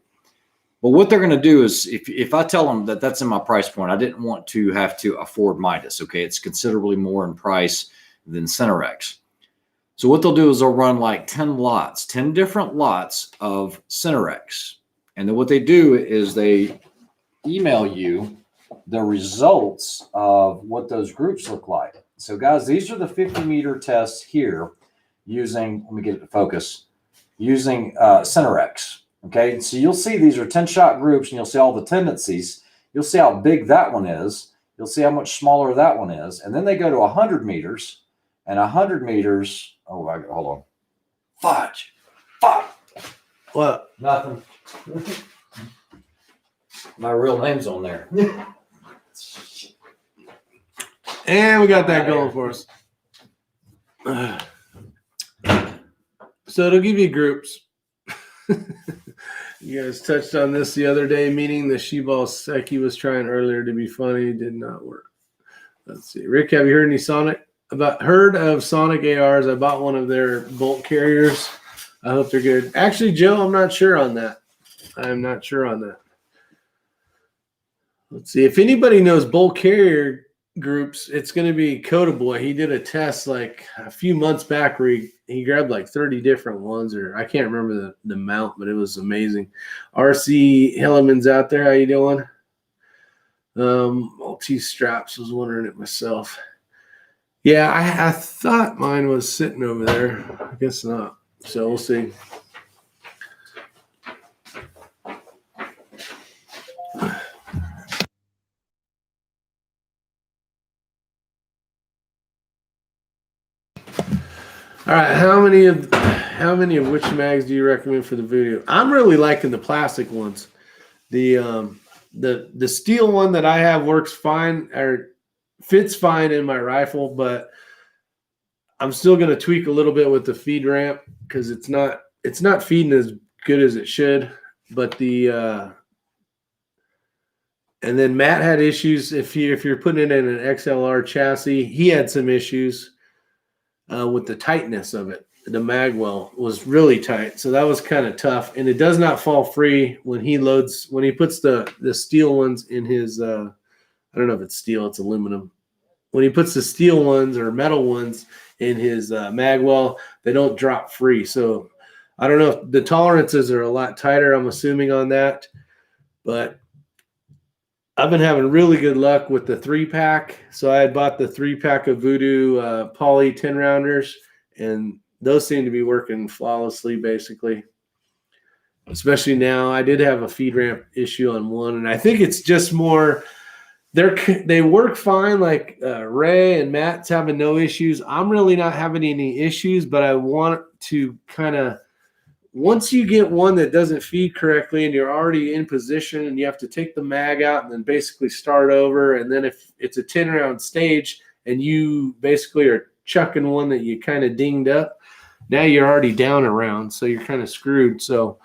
But what they're going to do is if I tell them that that's in my price point, I didn't want to have to afford Midas. Okay, it's considerably more in price than Cinerex. So what they'll do is they'll run like 10 lots, 10 different lots of Cinerex. And then what they do is they email you the results of what those groups look like. So guys, these are the 50-meter tests here using, let me get it to focus, using Cinerex. Okay, so you'll see these are 10-shot groups and you'll see all the tendencies. You'll see how big that one is. You'll see how much smaller that one is. And then they go to 100 meters and 100 meters. Oh, hold on. Fudge. Fuck. What? Nothing. My real name's on there. And we got that going for us. So it'll give you groups. You guys touched on this the other day, meaning the Shibal Seki was trying earlier to be funny. Did not work. Let's see. Rick, have you heard any heard of Sonic ARs? I bought one of their bolt carriers. I hope they're good. Actually, Joe, I'm not sure on that. I'm not sure on that. Let's see. If anybody knows bolt carrier groups, it's going to be Coda Boy. He did a test like a few months back where he grabbed like 30 different ones, or I can't remember the amount, but it was amazing. RC Helleman's out there. How you doing? Maltese Straps, was wondering it myself. Yeah, I thought mine was sitting over there. I guess not. So we'll see. All right, how many of which mags do you recommend for the voodoo? I'm really liking the plastic ones. The steel one that I have works fine or fits fine in my rifle, but I'm still going to tweak a little bit with the feed ramp because it's not feeding as good as it should. But and then Matt had issues if you're putting it in an XLR chassis. He had some issues with the tightness of it. The magwell was really tight, so that was kind of tough. And it does not fall free when he puts the steel ones in his. I don't know if it's steel, it's aluminum. When he puts the steel ones or metal ones in his magwell, they don't drop free. So I don't know if the tolerances are a lot tighter, I'm assuming, on that. But I've been having really good luck with the 3-pack. So I had bought the 3-pack of Voodoo Poly 10 rounders, and those seem to be working flawlessly, basically. Especially now, I did have a feed ramp issue on one, and I think it's just more. They work fine. Like Ray and Matt's having no issues. I'm really not having any issues, but I want to kind of, once you get one that doesn't feed correctly and you're already in position and you have to take the mag out and then basically start over. And then if it's a 10-round stage and you basically are chucking one that you kind of dinged up, now you're already down a round. So you're kind of screwed. So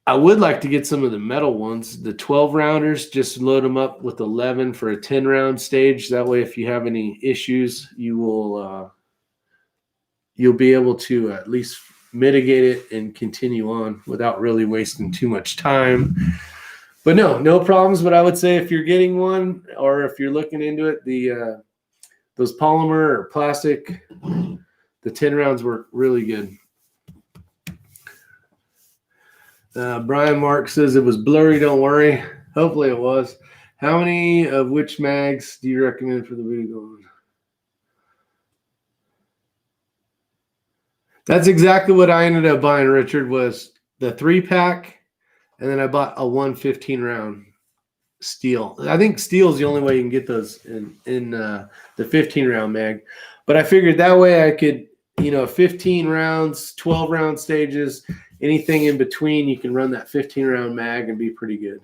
I would like to get some of the metal ones, the 12-rounders, just load them up with 11 for a 10-round stage. That way, if you have any issues, you'll be able to at least mitigate it and continue on without really wasting too much time. But no problems. But I would say if you're getting one or if you're looking into it, the those polymer or plastic, the 10 rounds were really good. Brian Mark says it was blurry. Don't worry. Hopefully it was. How many of which mags do you recommend for the voodoo going? That's exactly what I ended up buying, Richard, was the 3-pack, and then I bought a 115 round steel. I think steel is the only way you can get those in the 15 round mag. But I figured that way I could, 15 rounds, 12 round stages, anything in between, you can run that 15 round mag and be pretty good.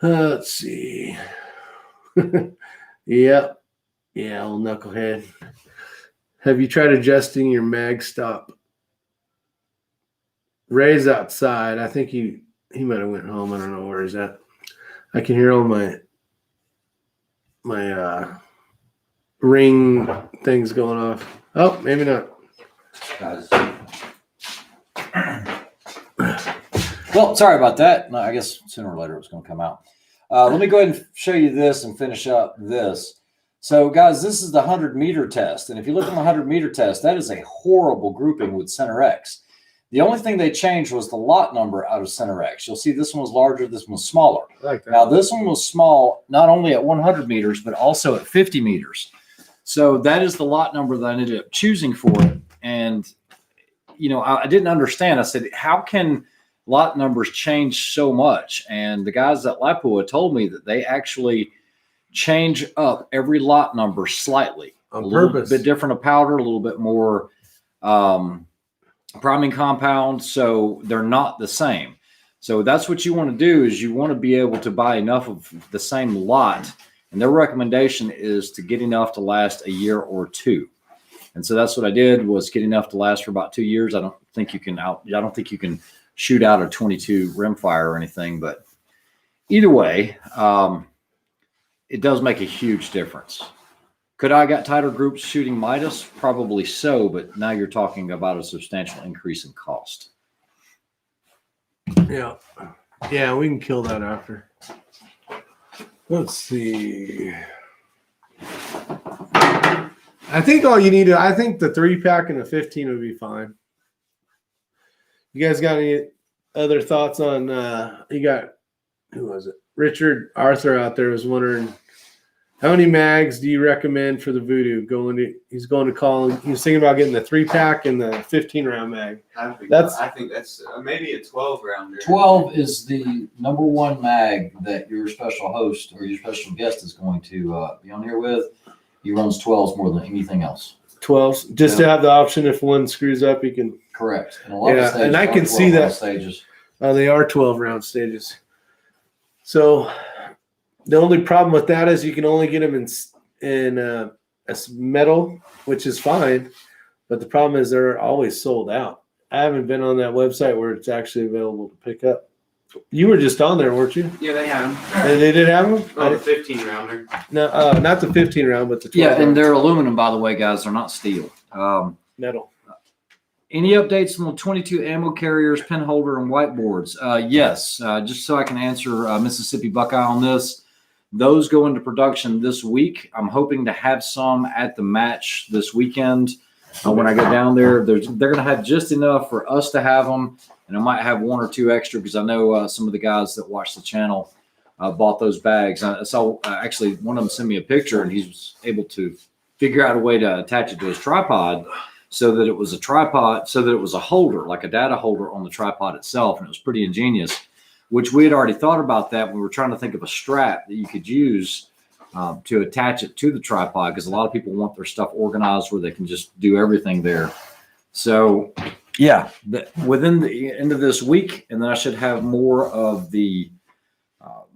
Let's see. Yep. Yeah, old knucklehead. Have you tried adjusting your mag stop? Ray's outside. I think he might have went home. I don't know where he's at. I can hear all my ring things going off. Oh, maybe not. Guys. Well, sorry about that. No, I guess sooner or later it was going to come out. Let me go ahead and show you this and finish up this. So, guys, this is the 100-meter test. And if you look at the 100-meter test, that is a horrible grouping with Center X. The only thing they changed was the lot number out of Center X. You'll see this one was larger, this one was smaller. I like that. Now, this one was small, not only at 100 meters, but also at 50 meters. So that is the lot number that I ended up choosing for it. And, I didn't understand. I said, how can lot numbers change so much? And the guys at Lapua told me that they actually change up every lot number slightly. On a little purpose. bit different of powder, a little bit more priming compound, so they're not the same. So that's what you want to do, is you want to be able to buy enough of the same lot, and their recommendation is to get enough to last a year or two. And so that's what I did, was get enough to last for about 2 years. I don't think you can shoot out a 22 rimfire or anything, but either way, it does make a huge difference. Could I got tighter groups shooting Midas? Probably so, but now you're talking about a substantial increase in cost. Yeah. Yeah, we can kill that after. Let's see. I think the 3-pack and the 15 would be fine. You guys got any other thoughts on, who was it? Richard Arthur out there was wondering, how many mags do you recommend for the voodoo? He's going to call. He was thinking about getting the 3-pack and the 15 round mag. I think that's maybe a 12 rounder. 12 is the number one mag that your special host or your special guest is going to be on here with. He runs 12s more than anything else. 12s, just to have the option if one screws up, you can. Correct. And a lot of stages, and I can see that stages. They are 12 round stages. So the only problem with that is you can only get them in a metal, which is fine. But the problem is they're always sold out. I haven't been on that website where it's actually available to pick up. You were just on there, weren't you? Yeah, they have them. And they did have them? Oh, the 15 rounder. No, not the 15 round, but the 12 Yeah, and round. they're aluminum, by the way, guys. They're not steel. Metal. Any updates on the 22 ammo carriers, pen holder, and whiteboards? Yes. Just so I can answer Mississippi Buckeye on this. Those go into production this week. I'm hoping to have some at the match this weekend. When I go down there, they're going to have just enough for us to have them. And I might have one or two extra because I know some of the guys that watch the channel bought those bags. I saw actually one of them send me a picture, and he was able to figure out a way to attach it to his tripod so that it was a tripod, so that it was a holder, like a data holder on the tripod itself. And it was pretty ingenious, which we had already thought about that when we were trying to think of a strap that you could use to attach it to the tripod, because a lot of people want their stuff organized where they can just do everything there. So yeah, within the end of this week, and then I should have more of the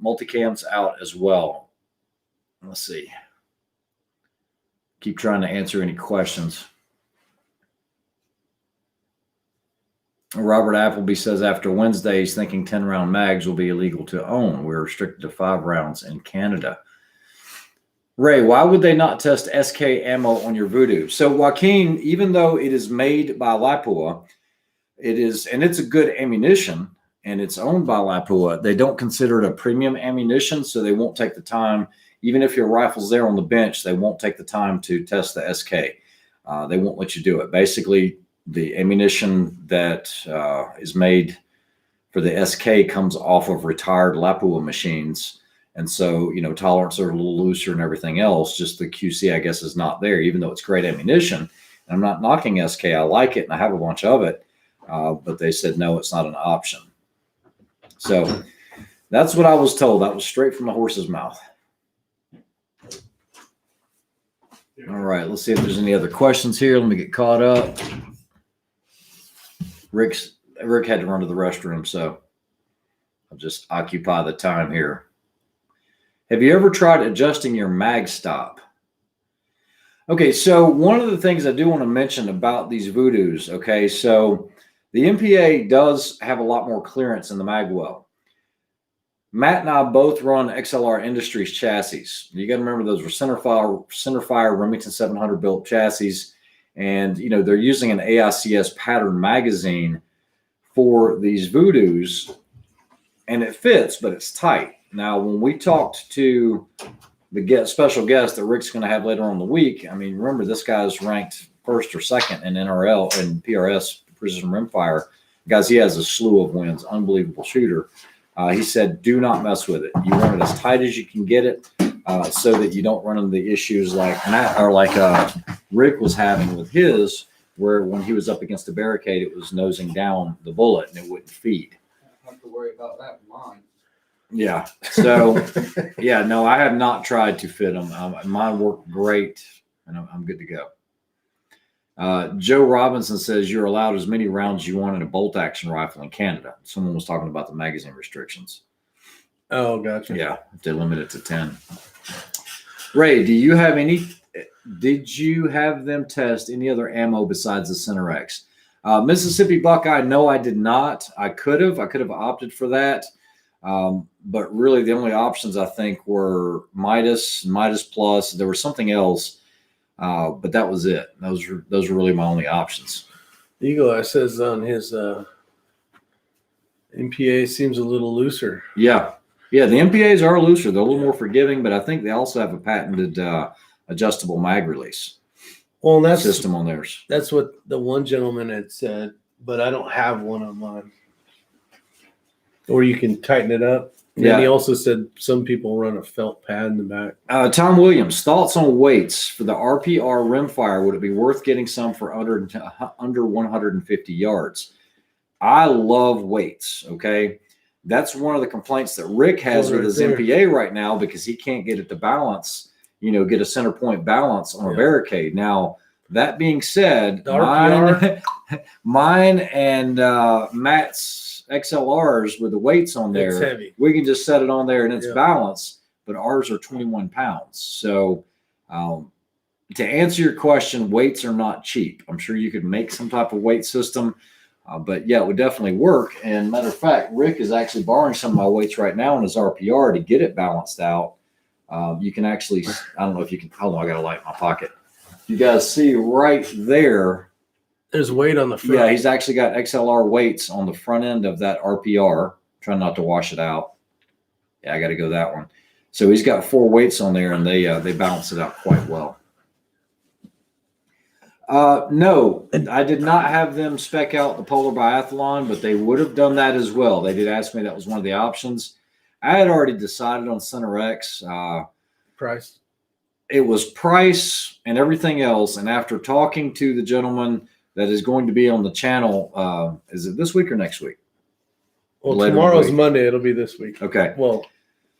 multicams out as well. Let's see. Keep trying to answer any questions. Robert Appleby says after Wednesday, he's thinking 10-round mags will be illegal to own. We're restricted to 5 rounds in Canada. Ray, why would they not test SK ammo on your Voodoo? So Joaquin, even though it is made by Lapua, it's a good ammunition and it's owned by Lapua, they don't consider it a premium ammunition, so they won't take the time even if your rifle's there on the bench, they won't take the time to test the SK. They won't let you do it. Basically, the ammunition that is made for the SK comes off of retired Lapua machines. And so, tolerances are a little looser and everything else. Just the QC, I guess, is not there, even though it's great ammunition. And I'm not knocking SK. I like it, and I have a bunch of it. But they said, no, it's not an option. So that's what I was told. That was straight from the horse's mouth. All right, let's see if there's any other questions here. Let me get caught up. Rick had to run to the restroom, so I'll just occupy the time here. Have you ever tried adjusting your mag stop? Okay, so one of the things I do want to mention about these Voodoos, okay, so the MPA does have a lot more clearance in the mag well. Matt and I both run XLR Industries chassis. You got to remember those were centerfire Remington 700 built chassis, and they're using an AICS pattern magazine for these Voodoos, and it fits, but it's tight. Now, when we talked to the special guest that Rick's going to have later on in the week, I mean, remember this guy's ranked first or second in NRL and PRS precision rimfire. Guys, he has a slew of wins. Unbelievable shooter. He said, do not mess with it. You want it as tight as you can get it, so that you don't run into the issues like Rick was having with his, where when he was up against a barricade, it was nosing down the bullet and it wouldn't feed. I have to worry about that with mine. Yeah. So, yeah, no, I have not tried to fit them. Mine worked great, and I'm good to go. Joe Robinson says you're allowed as many rounds as you want in a bolt action rifle in Canada. Someone was talking about the magazine restrictions. Oh, gotcha. Yeah, they limit it to 10. Ray, did you have them test any other ammo besides the Center X? Mississippi Buckeye, no, I did not. I could have opted for that. But really the only options I think were Midas Plus. There was something else, but that was it. Those were really my only options. Eagle Eye says on his MPA seems a little looser. Yeah, the MPAs are looser. They're a little more forgiving, but I think they also have a patented adjustable mag release system on theirs. That's what the one gentleman had said, but I don't have one on mine. Or you can tighten it up. And Yeah. he also said some people run a felt pad in the back. Tom Williams, thoughts on weights for the RPR rimfire? Would it be worth getting some for under 150 yards? I love weights, okay? That's one of the complaints that Rick has with his MPA right now, because he can't get it to balance, get a center point balance on a barricade. Now, that being said, mine and Matt's XLRs with the weights on there, It's heavy. we can just set it on there and it's balanced, but ours are 21 pounds. So to answer your question, weights are not cheap. I'm sure you could make some type of weight system, but yeah, it would definitely work. And matter of fact, Rick is actually borrowing some of my weights right now in his RPR to get it balanced out. You can actually, I don't know if you can, hold on, I got a light in my pocket. You guys see right there, There's weight on the front. yeah, he's actually got XLR weights on the front end of that RPR. Trying not to wash it out. Yeah, I got to go that one. So he's got 4 weights on there, and they balance it out quite well. No, I did not have them spec out the Polar Biathlon, but they would have done that as well. They did ask me, that was one of the options. I had already decided on Center X. Price. It was price and everything else. And after talking to the gentleman that is going to be on the channel, is it this week or next week? Well, Later tomorrow's in the week. Monday. It'll be this week. Okay. Well,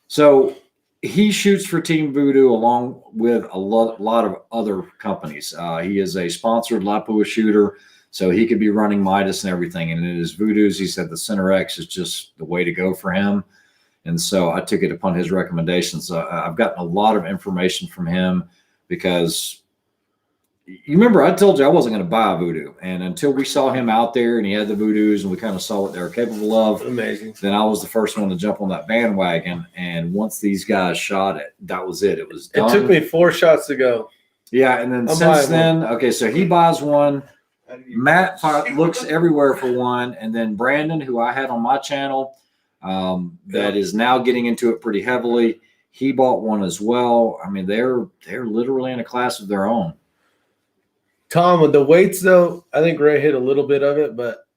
So he shoots for Team Voodoo along with a lot of other companies. He is a sponsored Lapua shooter, so he could be running Midas and everything. And in his Voodoos, he said the Center X is just the way to go for him. And so I took it upon his recommendations. I've gotten a lot of information from him, because you remember I told you I wasn't going to buy a Voodoo. And until we saw him out there and he had the Voodoos and we kind of saw what they were capable of, amazing. then I was the first one to jump on that bandwagon. And once these guys shot it, that was it. It was done. It took me 4 shots to go. Yeah. And then I'm since buying then, okay, so he buys one. Matt looks everywhere for one. And then Brandon, who I had on my channel, that is now getting into it pretty heavily. He bought one as well. I mean, they're literally in a class of their own. Tom, with the weights though, I think Ray hit a little bit of it, but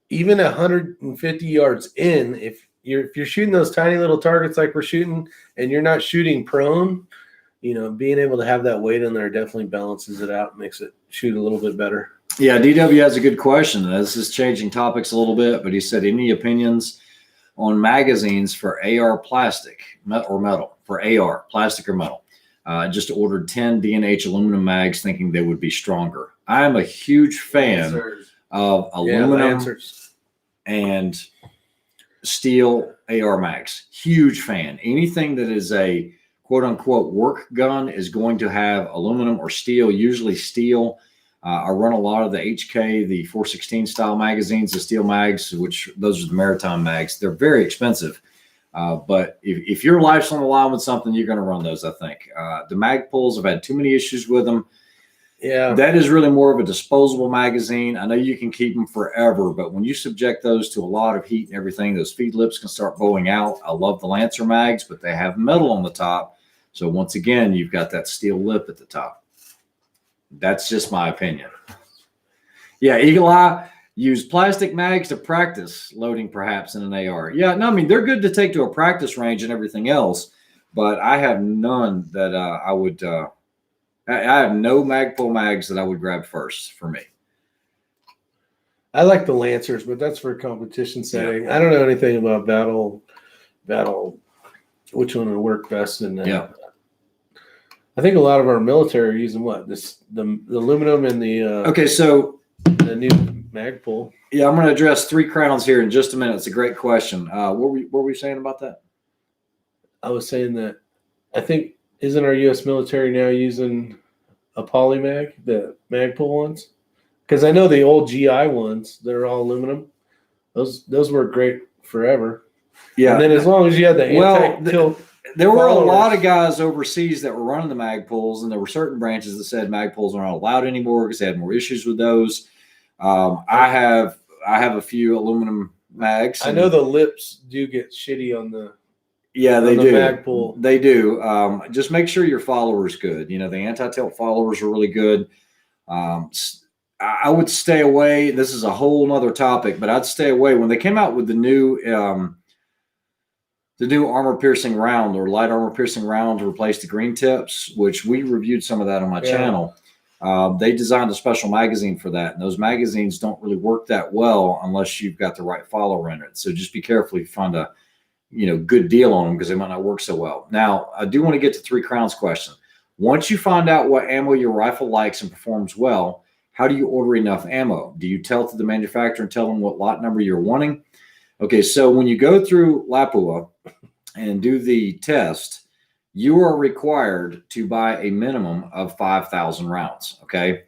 even 150 yards in, if you're shooting those tiny little targets like we're shooting, and you're not shooting prone, being able to have that weight in there definitely balances it out, makes it shoot a little bit better. Yeah, DW has a good question. This is changing topics a little bit, but he said, any opinions on magazines for AR plastic or metal? For AR, plastic or metal? Just ordered 10 D&H aluminum mags thinking they would be stronger. I'm a huge fan of aluminum and steel AR mags. Huge fan. Anything that is a quote unquote work gun is going to have aluminum or steel, usually steel. I run a lot of the HK, the 416 style magazines, the steel mags, which those are the maritime mags. They're very expensive. But if your life's on the line with something, you're going to run those, I think. The mag pulls, I've had too many issues with them. Yeah. That is really more of a disposable magazine. I know you can keep them forever, but when you subject those to a lot of heat and everything, those feed lips can start bowing out. I love the Lancer mags, but they have metal on the top. So once again, you've got that steel lip at the top. That's just my opinion. Yeah, Eagle Eye, use plastic mags to practice loading perhaps in an AR. Yeah, no, I mean, they're good to take to a practice range and everything else, but I have none that I would I have no Magpul mags that I would grab first for me. I like the Lancers, but that's for a competition setting. Yeah. I don't know anything about battle, which one would work best. And yeah, I think a lot of our military are using the aluminum and the okay, so the new Magpul. Yeah, I'm going to address 3 crowns here in just a minute. It's a great question. What were we saying about that? I was saying that I think isn't our U.S. military now using a poly mag, the Magpul ones? Because I know the old GI ones, they're all aluminum. Those work great forever. Yeah, and then as long as you had the anti-tilt. There were a lot of guys overseas that were running the Magpuls, and there were certain branches that said Magpuls aren't allowed anymore because they had more issues with those. I have a few aluminum mags. I know the lips do get shitty on the. Yeah, they do. Magpul. They do. Just make sure your follower's good. The anti-tilt followers are really good. I would stay away. This is a whole nother topic, but I'd stay away when they came out with the new armor piercing round or light armor piercing round to replace the green tips, which we reviewed some of that on my channel. They designed a special magazine for that, and those magazines don't really work that well unless you've got the right follower in it. So just be careful if you find a good deal on them, because they might not work so well. Now, I do want to get to 3 crowns question. Once you find out what ammo your rifle likes and performs well, how do you order enough ammo? Do you tell to the manufacturer and tell them what lot number you're wanting? Okay, so when you go through Lapua and do the test, you are required to buy a minimum of 5,000 rounds, okay?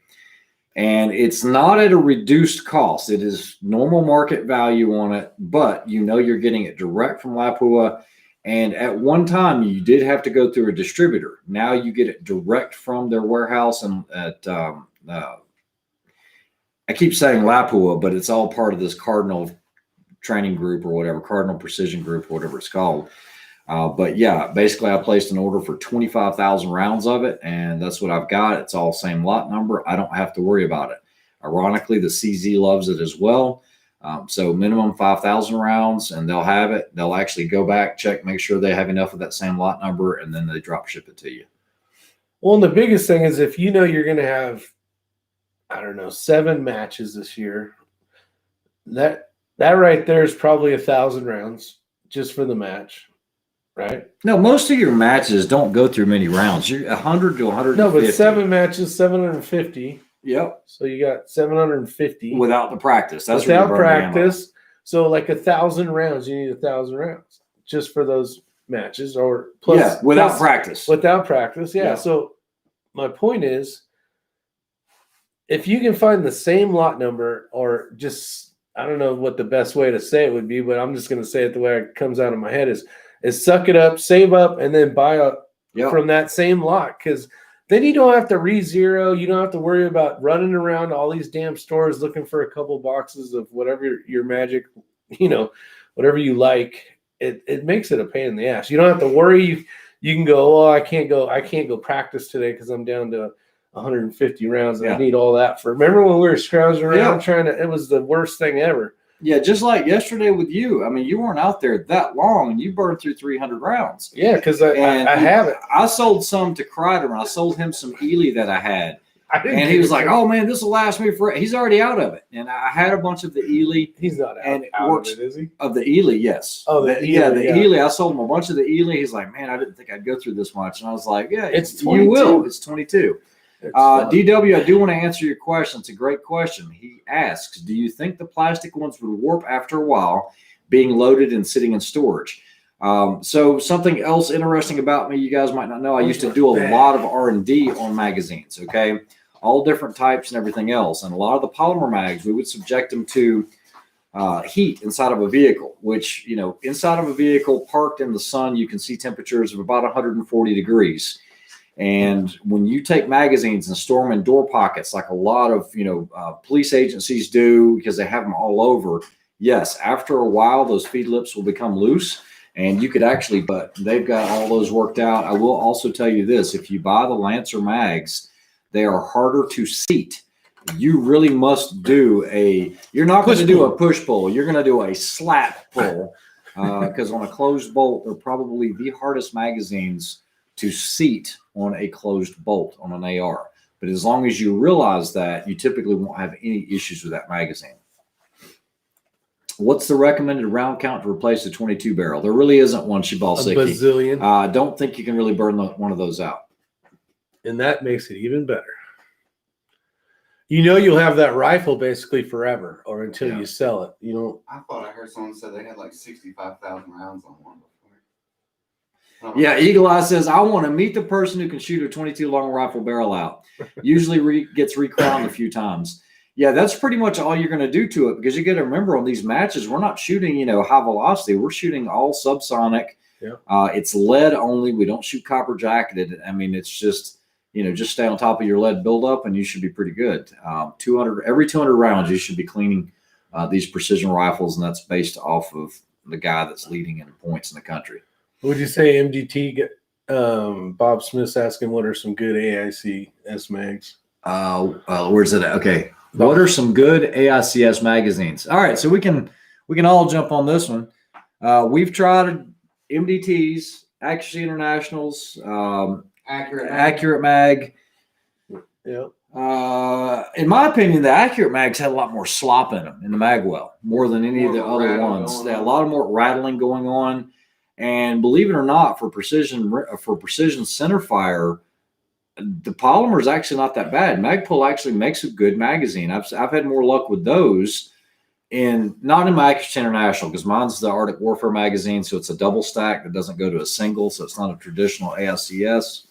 And it's not at a reduced cost. It is normal market value on it, but you're getting it direct from Lapua. And at one time, you did have to go through a distributor. Now you get it direct from their warehouse and at I keep saying Lapua, but it's all part of this Cardinal training group or whatever, Cardinal Precision Group, whatever it's called. But yeah, basically I placed an order for 25,000 rounds of it, and that's what I've got. It's all same lot number. I don't have to worry about it. Ironically, the CZ loves it as well. So minimum 5,000 rounds, and they'll have it. They'll actually go back, check, make sure they have enough of that same lot number, and then they drop ship it to you. Well, and the biggest thing is if you're going to have, 7 matches this year, that right there is probably 1,000 rounds just for the match. Right. No, most of your matches don't go through many rounds. You're 100 to 150. No, but 7 matches, 750. Yep. So you got 750 without the practice. That's without practice. So like 1,000 rounds, you need 1,000 rounds just for those matches, or plus without practice. Without practice, yeah. So my point is, if you can find the same lot number, or just I don't know what the best way to say it would be, but I'm just going to say it the way it comes out of my head is suck it up, save up, and then buy up from that same lot. Because then you don't have to re-zero. You don't have to worry about running around all these damn stores looking for a couple boxes of whatever your magic, whatever you like. It makes it a pain in the ass. You don't have to worry. you can go, oh, I can't go practice today because I'm down to 150 rounds and I need all that for. Remember when we were scrounging around trying to? It was the worst thing ever. Yeah, just like yesterday with you. I mean, you weren't out there that long, and you burned through 300 rounds. Yeah, because I have it. I sold some to Kreider, and I sold him some Ely that I had. And he was like, "Oh man, this will last me for." He's already out of it, and I had a bunch of the Ely. He's not out of it, is he? Of the Ely, yes. Oh, the Ely. I sold him a bunch of the Ely. He's like, "Man, I didn't think I'd go through this much," and I was like, "Yeah, it's 22. You will. It's 22." DW, I do want to answer your question. It's a great question. He asks, "Do you think the plastic ones would warp after a while, being loaded and sitting in storage?" So something else interesting about me, you guys might not know. I used to do a lot of R&D on magazines. Okay. All different types and everything else. And a lot of the polymer mags, we would subject them to heat inside of a vehicle, which, inside of a vehicle parked in the sun, you can see temperatures of about 140 degrees. And when you take magazines and store them in door pockets, like a lot of, police agencies do because they have them all over, yes, after a while, those feed lips will become loose and you could actually, but they've got all those worked out. I will also tell you this, if you buy the Lancer mags, they are harder to seat. You really must do you're not going to do a push pull. You're going to do a slap pull because on a closed bolt, they're probably the hardest magazines to seat on a closed bolt on an AR. But as long as you realize that, you typically won't have any issues with that magazine. What's the recommended round count to replace the 22 barrel? There really isn't one, Shabalsiki. A bazillion. I don't think you can really burn one of those out. And that makes it even better. You'll have that rifle basically forever or until you sell it. I thought I heard someone said they had like 65,000 rounds on one before. Yeah, Eagle Eye says, I want to meet the person who can shoot a 22 long rifle barrel out. Usually gets recrowned a few times. Yeah, that's pretty much all you're going to do to it because you got to remember on these matches, we're not shooting, high velocity. We're shooting all subsonic. Yeah. It's lead only. We don't shoot copper jacketed. I mean, it's just, just stay on top of your lead buildup and you should be pretty good. Every 200 rounds, you should be cleaning these precision rifles, and that's based off of the guy that's leading in points in the country. Would you say MDT? Bob Smith's asking, what are some good AICS mags? Where's it at? Okay. What are some good AICS magazines? All right, so we can all jump on this one. We've tried MDTs, Accuracy Internationals, Accurate Mag. Yeah. In my opinion, the Accurate Mags had a lot more slop in them in the mag well, more than any of the other ones. They had a lot of more rattling going on. And believe it or not, for precision center fire, the polymer is actually not that bad. Magpul actually makes a good magazine. I've had more luck with those, not in my Accuracy International because mine's the Arctic Warfare magazine, so it's a double stack that doesn't go to a single, so it's not a traditional AICS.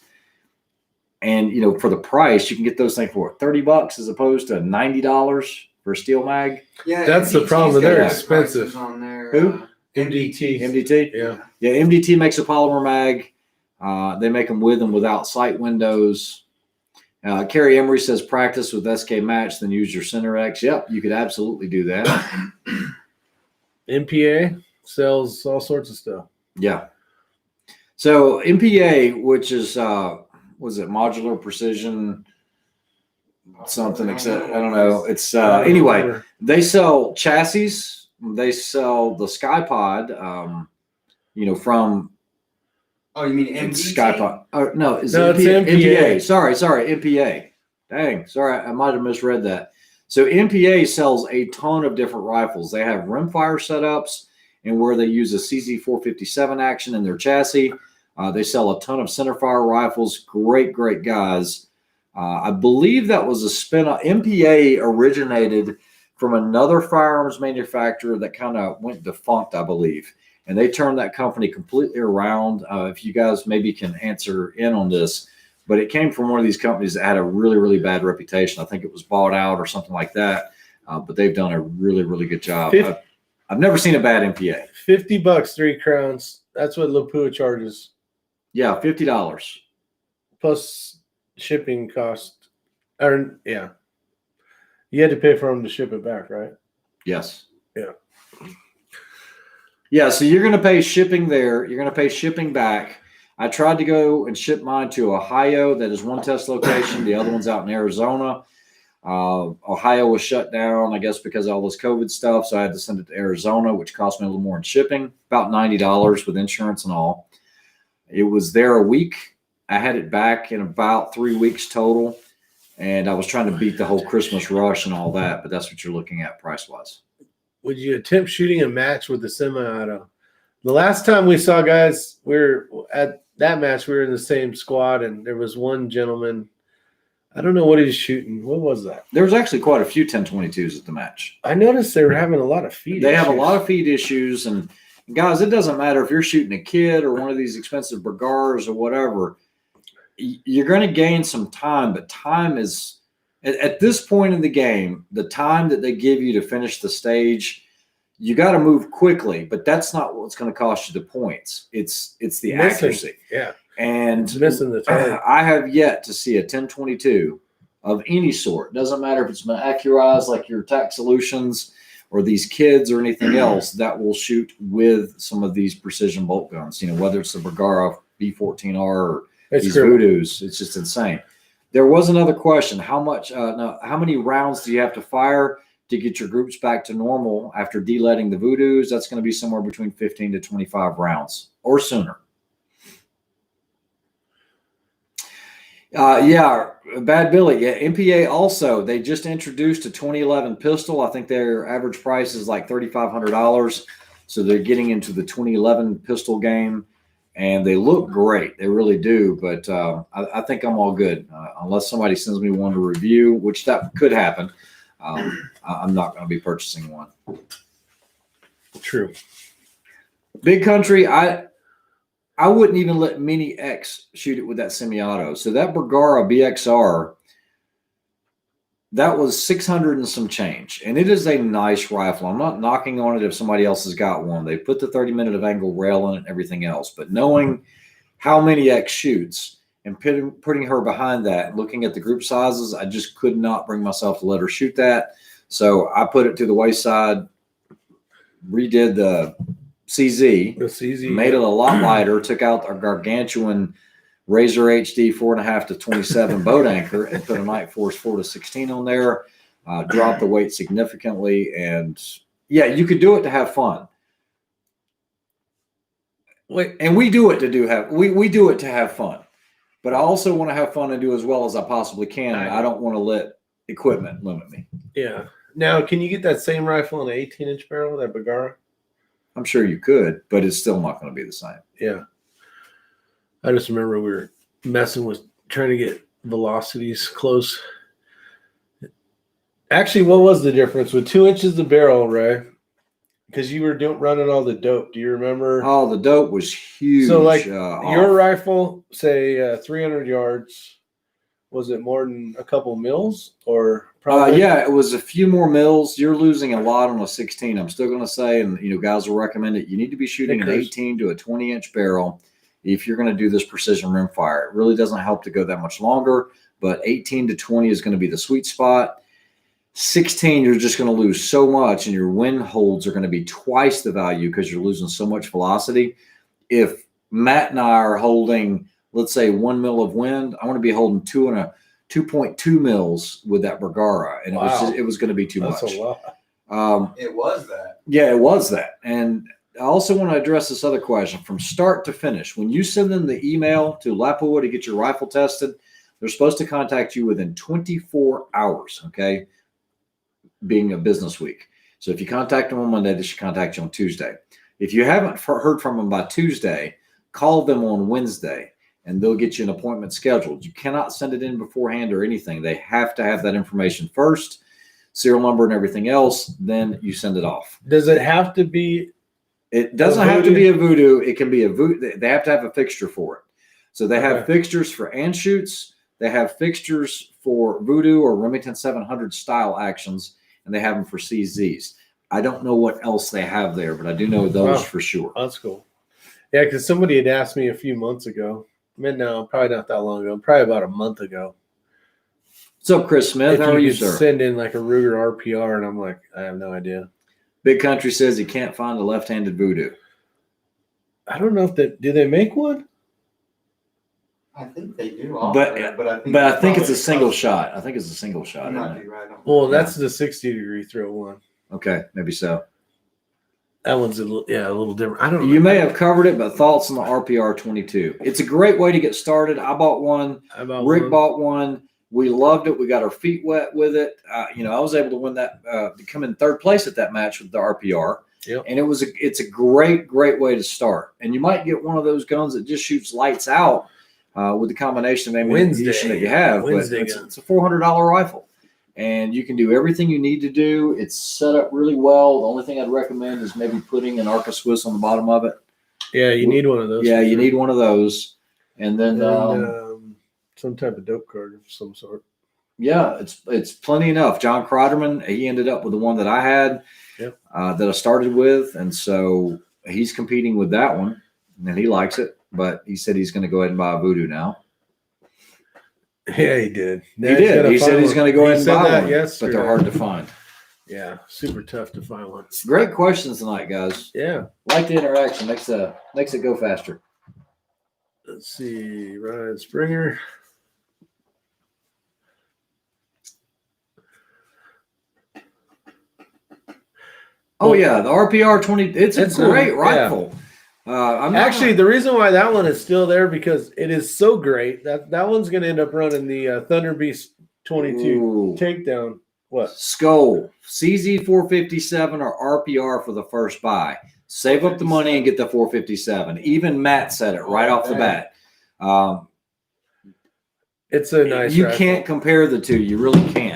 And for the price, you can get those things for $30 as opposed to $90 for a steel mag. Yeah, that's the problem. They're expensive. On there, Who? MDT. Yeah. MDT makes a polymer mag. They make them with and without sight windows. Kerry Emery says practice with SK Match, then use your Center X. Yep, you could absolutely do that. MPA sells all sorts of stuff. Yeah. So MPA, which is was it modular precision something? Except I don't know. It's anyway. They sell chassis. They sell the SkyPod. From. Oh, you mean MDT? SkyPod? Oh, no, it's MPA. Sorry, MPA. Dang, sorry, I might have misread that. So MPA sells a ton of different rifles. They have rimfire setups and where they use a CZ457 action in their chassis. They sell a ton of centerfire rifles. Great guys. I believe that was a spin-off. MPA originated from another firearms manufacturer that kind of went defunct, I believe. And they turned that company completely around. If you guys maybe can answer in on this, but it came from one of these companies that had a really, really bad reputation. I think it was bought out or something like that. But they've done a really, really good job. I've never seen a bad MPA. $50, 3 crowns. That's what Lapua charges. Yeah, $50 plus shipping cost. You had to pay for them to ship it back, right? Yes. Yeah. Yeah, so you're going to pay shipping there. You're going to pay shipping back. I tried to go and ship mine to Ohio. That is one test location. The other one's out in Arizona. Ohio was shut down, I guess, because of all this COVID stuff. So I had to send it to Arizona, which cost me a little more in shipping, about $90 with insurance and all. It was there a week. I had it back in about 3 weeks total. And I was trying to beat the whole Christmas rush and all that, but that's what you're looking at price-wise. Would you attempt shooting a match with the semi-auto? The last time we saw guys, we were at that match, we were in the same squad, and there was one gentleman. I don't know what he was shooting. What was that? There was actually quite a few 1022s at the match. I noticed they were having a lot of feed They issues. have a lot of feed issues. And guys, it doesn't matter if you're shooting a kid or one of these expensive Bergaras or whatever. You're going to gain some time, but time is at this point in the game, the time that they give you to finish the stage, you got to move quickly, but that's not what's going to cost you the points. It's the accuracy. Yeah. And It's missing the target. I have yet to see a 1022 of any sort. Doesn't matter if it's been accurized like your Tac Solutions or these kids or anything else that will shoot with some of these precision bolt guns, whether it's the Bergara B14R or these Voodoos. It's just insane. There was another question. How many rounds do you have to fire to get your groups back to normal after de-leading the Voodoos? That's going to be somewhere between 15 to 25 rounds or sooner. Bad Billy. Yeah, MPA also, they just introduced a 2011 pistol. I think their average price is like $3,500. So they're getting into the 2011 pistol game. And they look great. They really do. But I think I'm all good. Unless somebody sends me one to review, which that could happen. I'm not going to be purchasing one. True. Big Country, I wouldn't even let Mini X shoot it with that semi-auto. So that Bergara BXR, that was 600 and some change. And it is a nice rifle. I'm not knocking on it if somebody else has got one. They put the 30-minute of angle rail in it and everything else. But knowing how Mini X shoots and putting her behind that, looking at the group sizes, I just could not bring myself to let her shoot that. So I put it to the wayside, redid the CZ, made it a lot lighter, took out our gargantuan Razor HD 4.5 to 27 boat anchor and put a Night Force 4 to 16 on there, dropped the weight significantly. And yeah, you could do it to have fun. And we do it to we do it to have fun, but I also want to have fun and do as well as I possibly can. And I don't want to let equipment limit me. Yeah. Now, can you get that same rifle in an 18-inch barrel, that Bergara? I'm sure you could, but it's still not going to be the same. Yeah. I just remember we were messing with trying to get velocities close. Actually, what was the difference with 2 inches of barrel, Ray? Because you were running all the dope. Do you remember? Oh, the dope was huge. So, like your rifle, say 300 yards, was it more than a couple mils or probably? Yeah, it was a few more mils. You're losing a lot on a 16. I'm still going to say, and guys will recommend it. You need to be shooting an 18 to a 20-inch barrel if you're going to do this precision rimfire. It really doesn't help to go that much longer, but 18 to 20 is going to be the sweet spot. 16, you're just going to lose so much, and your wind holds are going to be twice the value because you're losing so much velocity. If Matt and I are holding, let's say, 1 mil of wind, I want to be holding 2.2 mils with that Bergara, and it was going to be too much. That's a lot. It was that. Yeah, it was that. And I also want to address this other question from start to finish. When you send them the email to Lapua to get your rifle tested, they're supposed to contact you within 24 hours, okay, being a business week. So if you contact them on Monday, they should contact you on Tuesday. If you haven't heard from them by Tuesday, call them on Wednesday, and they'll get you an appointment scheduled. You cannot send it in beforehand or anything. They have to have that information first, serial number and everything else, then you send it off. Does it have to be? It doesn't have to be a Voodoo. It can be a Voodoo. They have to have a fixture for it. So they have fixtures for Anschutz. They have fixtures for Voodoo or Remington 700 style actions, and they have them for CZs. I don't know what else they have there, but I do know those for sure. That's cool. Yeah, because somebody had asked me a few months ago. No, probably not that long ago. Probably about a month ago. What's up, Chris Smith? How are you, sir? Send in like a Ruger RPR, and I'm like, I have no idea. Big Country says he can't find a left-handed Voodoo. I don't know if do they make one? I think they do But- that, but I think it's a probably single custom. shot. I think it's a single shot. You Isn't might it? be right on Well, that. that's the 60-degree throw one. Okay, maybe so. That one's a little different. I don't know. You may have covered it, but thoughts on the RPR 22? It's a great way to get started. I bought one. Rick bought one. We loved it. We got our feet wet with it. I was able to win that, to come in third place at that match with the RPR. Yep. And it's a great way to start. And you might get one of those guns that just shoots lights out with the combination of ammunition that you have. But it's a $400 rifle. And you can do everything you need to do. It's set up really well. The only thing I'd recommend is maybe putting an Arca Swiss on the bottom of it. Yeah, you need one of those. Yeah, you need one of those. And then some type of dope card of some sort. yeah, it's plenty enough. John Kreiderman, he ended up with the one that I had, Yep. that I started with. And so he's competing with that one and he likes it, but he said he's going to go ahead and buy a Voodoo now. Yeah, he did. He did. He said he's going to go ahead and buy one, yesterday. but they're hard to find. Yeah, super tough to find one. Great questions tonight, guys. Yeah. Like the interaction. Makes it go faster. Let's see. Ryan Springer. Oh yeah, the RPR 20. It's a great yeah. rifle. Actually, the reason why that one is still there because it is so great that one's going to end up running the Thunder Beast 22 takedown. What? Skull, CZ 457 or RPR for the first buy. Save up the money and get the 457. Even Matt said it right off the bat. It's a nice You rifle. can't compare the two. You really can't.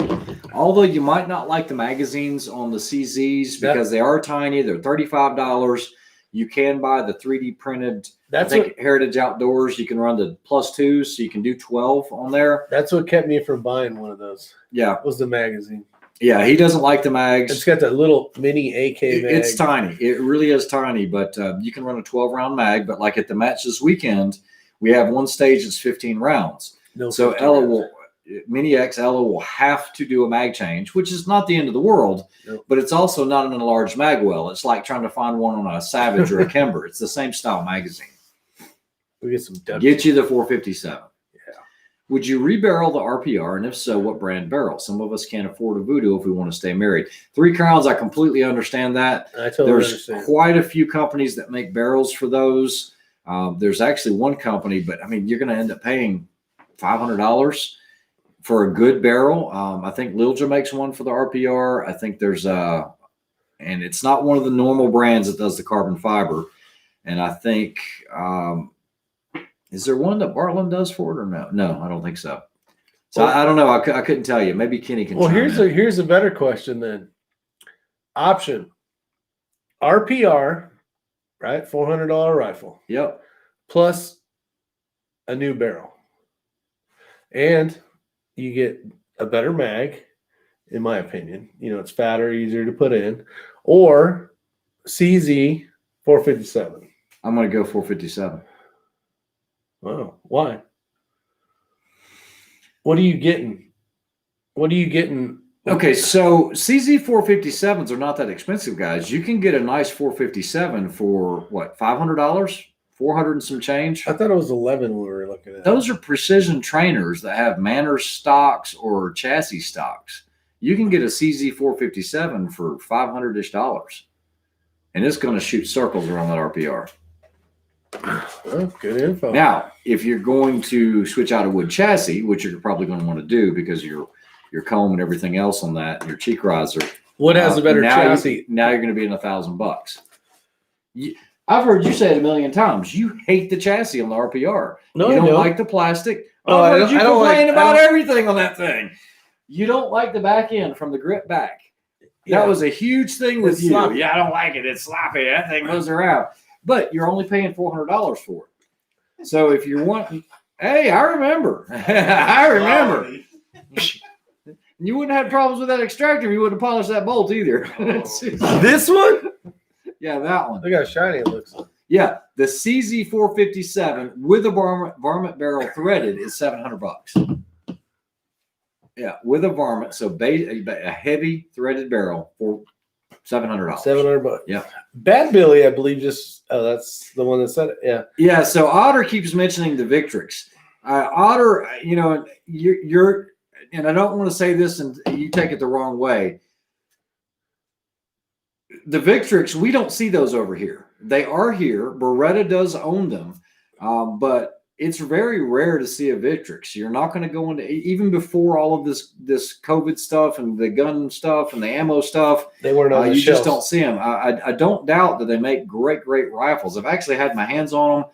Although you might not like the magazines on the CZs because they are tiny. They're $35. You can buy the 3D printed. That's I think Heritage Outdoors. You can run the +2, so you can do 12 on there. That's what kept me from buying one of those. Yeah, Was the magazine. yeah. He doesn't like the mags. It's got that little mini AK mag. It's tiny. It really is tiny, but you can run a 12-round mag. But like at the match this weekend, we have one stage that's 15 rounds. No, So 50 Ella rounds. Mini X Ella will have to do a mag change, which is not the end of the world, Nope. but it's also not an enlarged mag well. It's like trying to find one on a Savage or a Kimber. It's the same style magazine. We get some depth. Get you the 457. Yeah. Would you rebarrel the RPR? And if so, what brand barrel? Some of us can't afford a Voodoo if we want to stay married. 3 Crowns, I completely understand that. I totally There's understand. quite a few companies that make barrels for those. There's actually one company, but I mean, you're going to end up paying $500 for a good barrel. I think Lilja makes one for the RPR. I think there's and it's not one of the normal brands that does the carbon fiber. And I think, is there one that Bartland does for it or no? No, I don't think so. So I don't know. I couldn't tell you. Maybe Kenny can. Well, chime in. here's a better question then. Option RPR, right? $400 rifle Yep. plus a new barrel, and you get a better mag, in my opinion. It's fatter, easier to put in, or CZ 457. I'm going to go 457. Wow, why? What are you getting? Okay, so CZ 457s are not that expensive, guys. You can get a nice 457 for what, $500, 400 and some change. I thought it was 11 when we were looking at. Those are precision trainers that have Manners stocks or chassis stocks. You can get a CZ 457 for $500-ish, and it's going to shoot circles around that RPR. Well, good info. Now, if you're going to switch out a wood chassis, which you're probably going to want to do because your comb and everything else on that, and your cheek riser. What has a better chassis? Now you're going to be in $1,000. I've heard you say it a million times. You hate the chassis on the RPR. No, you don't I don't. like the plastic. Oh, I've heard you I don't complain like- about I don't- everything on that thing. You don't like the back end from the grip back. Yeah. That was a huge thing with It's you. sloppy. Yeah, I don't like it. It's sloppy. That thing moves around. But you're only paying $400 for it. So if you want, hey, I remember. I remember. You wouldn't have problems with that extractor if you wouldn't have polished that bolt either. This one? Yeah, that one. Look how shiny it looks. Yeah, the CZ 457 with a varmint barrel threaded is $700. Yeah, with a varmint, so a heavy threaded barrel for $700. $700. Yeah. Bad Billy, I believe, that's the one that said it. Yeah. Yeah, so Otter keeps mentioning the Victrix. Otter, you know, you're, and I don't want to say this and you take it the wrong way. The Victrix, we don't see those over here. They are here. Beretta does own them, but it's very rare to see a Victrix. You're not going to go into, even before all of this COVID stuff and the gun stuff and the ammo stuff. They weren't on the You shelves. just don't see them. I don't doubt that they make great rifles. I've actually had my hands on them.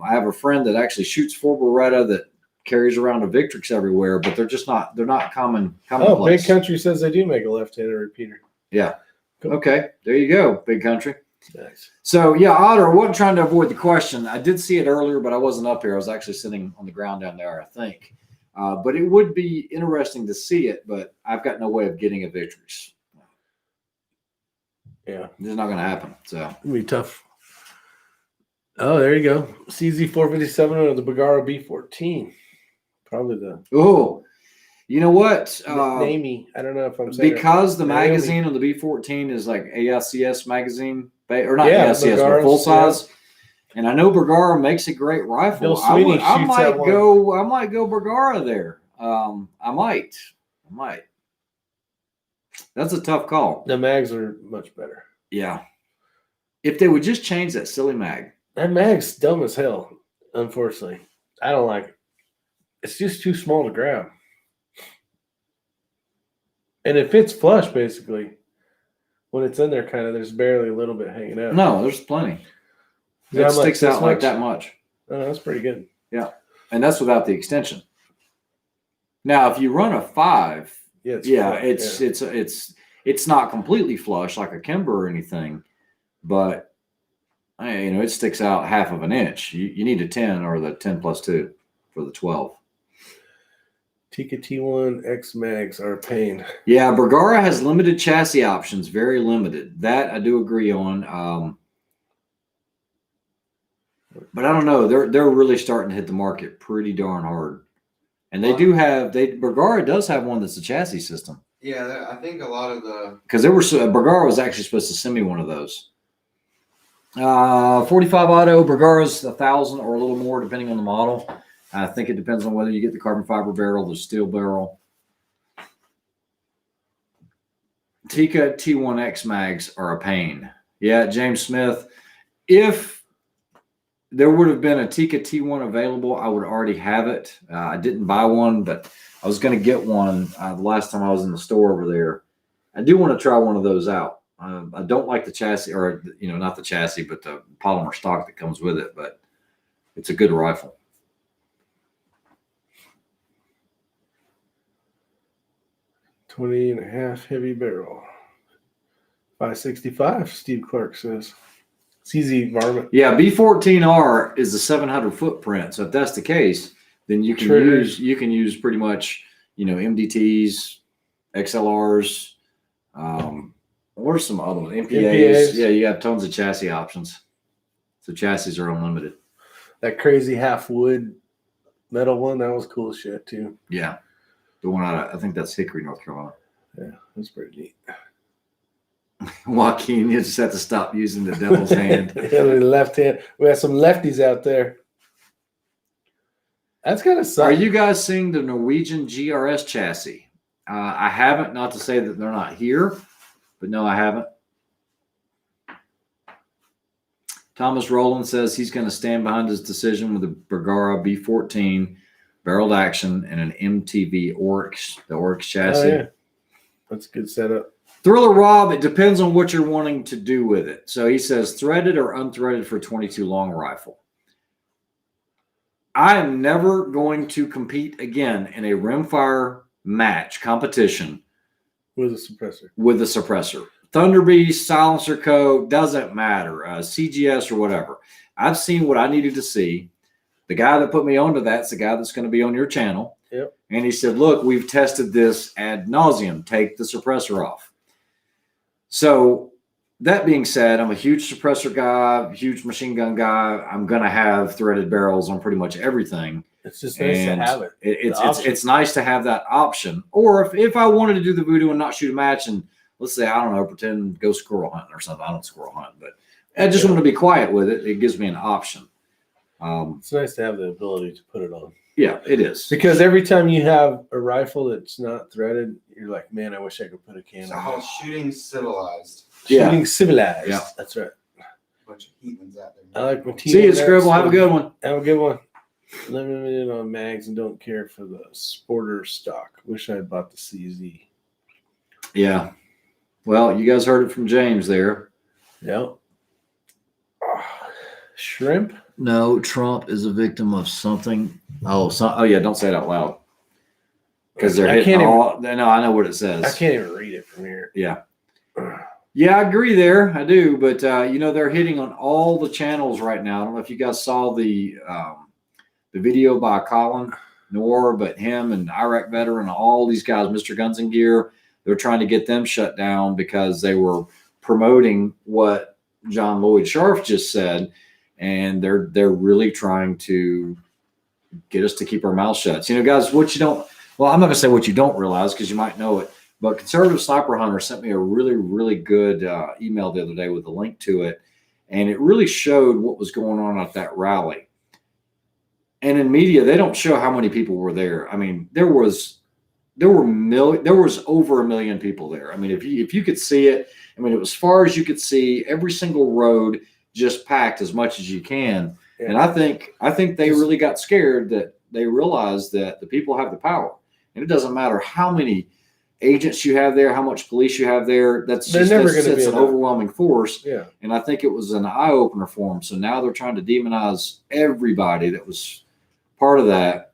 I have a friend that actually shoots for Beretta that carries around a Victrix everywhere, but they're just not. They're not common. Oh, Big Country says they do make a left-handed repeater. Yeah. Cool. Okay. There you go, Big Country. Nice. So yeah, Otter, I wasn't trying to avoid the question. I did see it earlier, but I wasn't up here. I was actually sitting on the ground down there, I think. But it would be interesting to see it, but I've got no way of getting a Victrix. Yeah. It's not going to happen. So It'd be tough. Oh, there you go. CZ457 or the Bergara B14. Probably the you know what? Naomi. I don't know if I'm saying because the Naomi. magazine on the B14 is like ASCS magazine, or not Yeah, ASCS, but Bergara's, full size. And I know Bergara makes a great rifle. Bill Sweeney I shoots might that one. go. I might go Bergara there. I might. That's a tough call. The mags are much better. Yeah. If they would just change that silly mag. That mag's dumb as hell, unfortunately. I don't like it. It's just too small to grab. And it fits flush, basically. When it's in there, kind of, there's barely a little bit hanging out. No, there's plenty. How It much? sticks This out like much? that much. Oh, that's pretty good. Yeah. And that's without the extension. Now, if you run a 5, it's not completely flush like a Kimber or anything, but it sticks out half of an inch. You need a 10 or the 10+2 for the 12. Tika T1 X mags are a pain. Yeah, Bergara has limited chassis options, very limited. That I do agree on. But I don't know. They're really starting to hit the market pretty darn hard. And they do have Bergara does have one that's a chassis system. Yeah, I think a lot of the Because Bergara was actually supposed to send me one of those. 45 auto, Bergara's 1,000 or a little more depending on the model. I think it depends on whether you get the carbon fiber barrel, the steel barrel. Tika T1X mags are a pain. Yeah, James Smith. If there would have been a Tika T1 available, I would already have it. I didn't buy one, but I was going to get one the last time I was in the store over there. I do want to try one of those out. I don't like the chassis, or not the chassis, but the polymer stock that comes with it. But it's a good rifle. 20.5 heavy barrel. 565, Steve Clark says. CZ varmint. Yeah, B14R is a 700 footprint. So if that's the case, then you can use pretty much MDTs, XLRs, or some other ones, MPAs. Yeah, you have tons of chassis options. So chassis are unlimited. That crazy half wood metal one, that was cool as shit too. Yeah, the one I think that's Hickory, North Carolina. Yeah, that's pretty neat. Joaquin, you just have to stop using the devil's hand. Yeah, the left hand. We have some lefties out there. That's kind of suck. Are you guys seeing the Norwegian GRS chassis? I haven't, not to say that they're not here, but no, I haven't. Thomas Rowland says he's going to stand behind his decision with the Bergara B14 barreled action and an MTV Oryx, the Oryx chassis. Oh, yeah. That's a good setup. Thriller Rob, it depends on what you're wanting to do with it. So he says threaded or unthreaded for 22 long rifle. I am never going to compete again in a rimfire match competition With a suppressor. with a suppressor. Thunderbeast, Silencer Co. doesn't matter. CGS or whatever. I've seen what I needed to see. The guy that put me onto that's the guy that's going to be on your channel. Yep. And he said, look, we've tested this ad nauseum. Take the suppressor off. So that being said, I'm a huge suppressor guy, huge machine gun guy. I'm going to have threaded barrels on pretty much everything. It's just nice to have it. It's nice to have that option. Or if I wanted to do the voodoo and not shoot a match and let's say, I don't know, pretend go squirrel hunting or something. I don't squirrel hunt, but I just want to be quiet with it. It gives me an option. It's nice to have the ability to put it on. Yeah, it is. Because every time you have a rifle that's not threaded, you're like, man, I wish I could put a can It's on. all shooting civilized. Yeah. Shooting civilized. Yeah. That's right. Bunch of heathens out there. I like my See you, Scribble. Have a good one. Have a good one. Limited on mags and don't care for the sporter stock. Wish I had bought the CZ. Yeah. Well, you guys heard it from James there. Yep. Shrimp? No, Trump is a victim of something. Oh yeah, don't say it out loud. Because they're hitting all. No, I know what it says. I can't even read it from here. Yeah. Yeah, I agree there. I do. But, they're hitting on all the channels right now. I don't know if you guys saw the video by Colin Noor, but him and Iraq veteran, all these guys, Mr. Guns and Gear, they're trying to get them shut down because they were promoting what John Lloyd Sharf just said. And they're really trying to get us to keep our mouths shut. So, guys, what you don't, well, I'm not going to say what you don't realize because you might know it, but Conservative Sniper Hunter sent me a really, really good email the other day with a link to it. And it really showed what was going on at that rally. And in media, they don't show how many people were there. I mean, there was over 1 million people there. I mean, if you could see it, I mean, it was as far as you could see, every single road just packed as much as you can. Yeah. And I think they really got scared that they realized that the people have the power. And it doesn't matter how many agents you have there, how much police you have there. That's an overwhelming force. Yeah. And I think it was an eye opener for them. So now they're trying to demonize everybody that was part of that.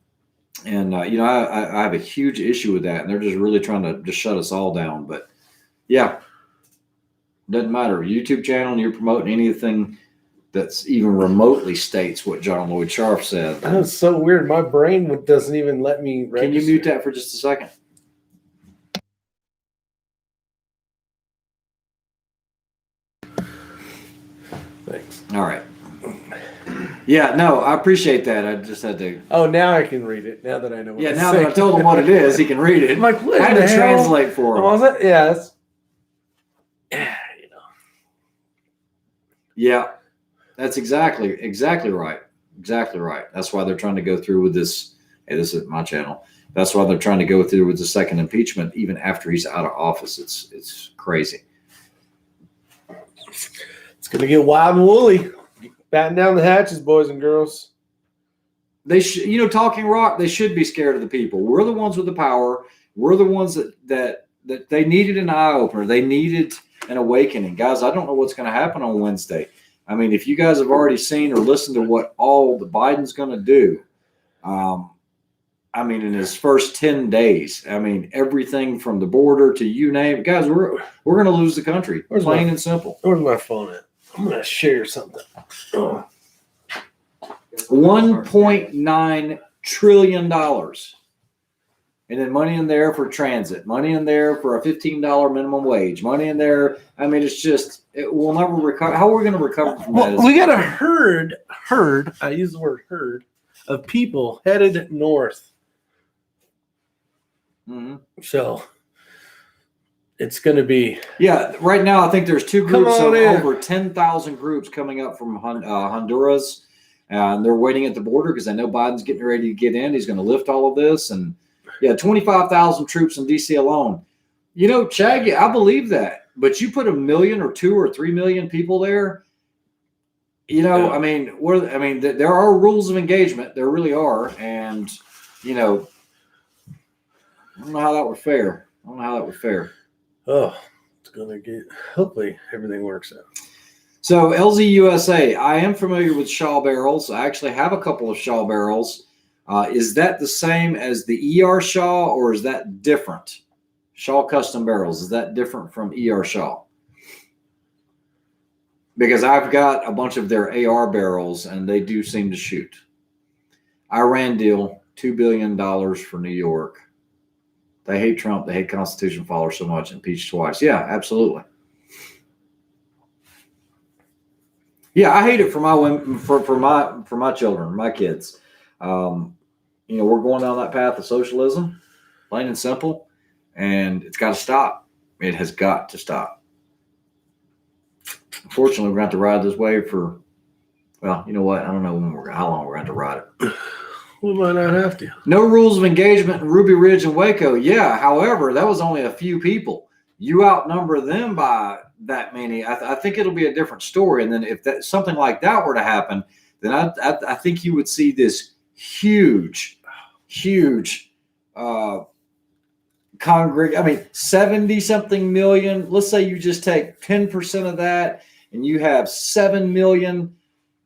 And, I have a huge issue with that. And they're just really trying to just shut us all down. But yeah. Doesn't matter. YouTube channel, and you're promoting anything that's even remotely states what John Lloyd Sharf said. That's so weird. My brain doesn't even let me register. Can you mute that for just a second? Thanks. All right. Yeah, no, I appreciate that. I just had to. Oh, now I can read it. Now that I know what now that I told him what it is, he can read it. I'm like, what I had to translate for him. Was it? Yeah, that's. Yeah, that's exactly right. Exactly right. That's why they're trying to go through with this. Hey, this is my channel. That's why they're trying to go through with the second impeachment, even after he's out of office. It's crazy. It's gonna get wild and woolly. Batten down the hatches, boys and girls. They should, Talking Rock. They should be scared of the people. We're the ones with the power. We're the ones that they needed an eye opener. They needed an awakening. Guys, I don't know what's going to happen on Wednesday. I mean, if you guys have already seen or listened to what all the Biden's going to do, in his first 10 days, everything from the border to you name it. Guys, we're going to lose the country. Plain and simple. Where's my phone at? I'm going to share something. Oh. $1.9 trillion. And then money in there for transit, money in there for a $15 minimum wage, money in there. We'll never recover. How are we going to recover from that? Well, we got a herd, I use the word herd, of people headed north. Mm-hmm. So it's going to be. Yeah, right now I think there's two groups of over 10,000 groups coming up from Honduras. And they're waiting at the border because I know Biden's getting ready to get in. He's going to lift all of this. And 25,000 troops in D.C. alone. Chad, I believe that. But you put 1 million or 2 or 3 million people there. There are rules of engagement. There really are. And, I don't know how that would fare. Oh, it's going to get, hopefully everything works out. So LZ USA, I am familiar with Shaw barrels. I actually have a couple of Shaw barrels. Is that the same as the ER Shaw, or is that different? Shaw Custom Barrels, is that different from ER Shaw? Because I've got a bunch of their AR barrels, and they do seem to shoot. Iran deal, $2 billion for New York. They hate Trump. They hate Constitution followers so much. Impeached twice. Yeah, absolutely. Yeah, I hate it for my women, for my children, my kids. We're going down that path of socialism, plain and simple, and it's got to stop. It has got to stop. Unfortunately, we're going to have to ride this wave for Well, you know what? I don't know how long we're going to ride it. We might not have to. No rules of engagement in Ruby Ridge and Waco. Yeah. However, that was only a few people. You outnumber them by that many. I think it'll be a different story. And then if that something like that were to happen, then I think you would see this huge congregate. I mean, 70 something million. Let's say you just take 10% of that, and you have 7 million.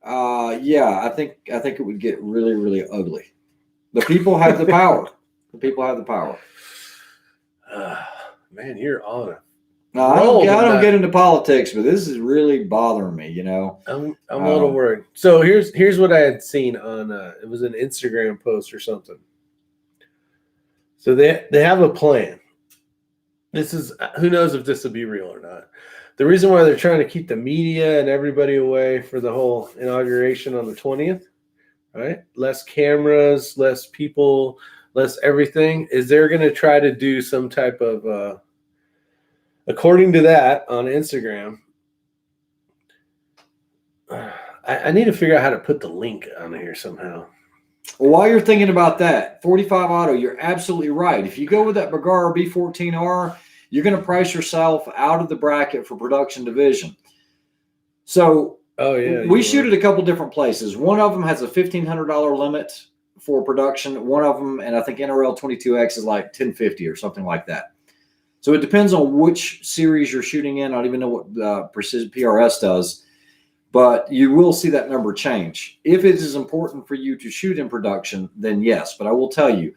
I think it would get really, really ugly. The people have the power. The people have the power. Man, you're on it. No, I don't get into politics, but this is really bothering me. You know, I'm a little worried. So here's what I had seen on it was an Instagram post or something. So they have a plan. This is, who knows if this will be real or not. The reason why they're trying to keep the media and everybody away for the whole inauguration on the 20th, right? Less cameras, less people, less everything, is they're going to try to do some type of, according to that on Instagram, I need to figure out how to put the link on here somehow. Well, while you're thinking about that, 45 auto, you're absolutely right. If you go with that Bergara B14R, you're going to price yourself out of the bracket for production division. So we shoot at a couple different places. One of them has a $1,500 limit for production. One of them, and I think NRL 22X is like $1,050 or something like that. So it depends on which series you're shooting in. I don't even know what Precision PRS does. But you will see that number change. If it is important for you to shoot in production, then yes. But I will tell you,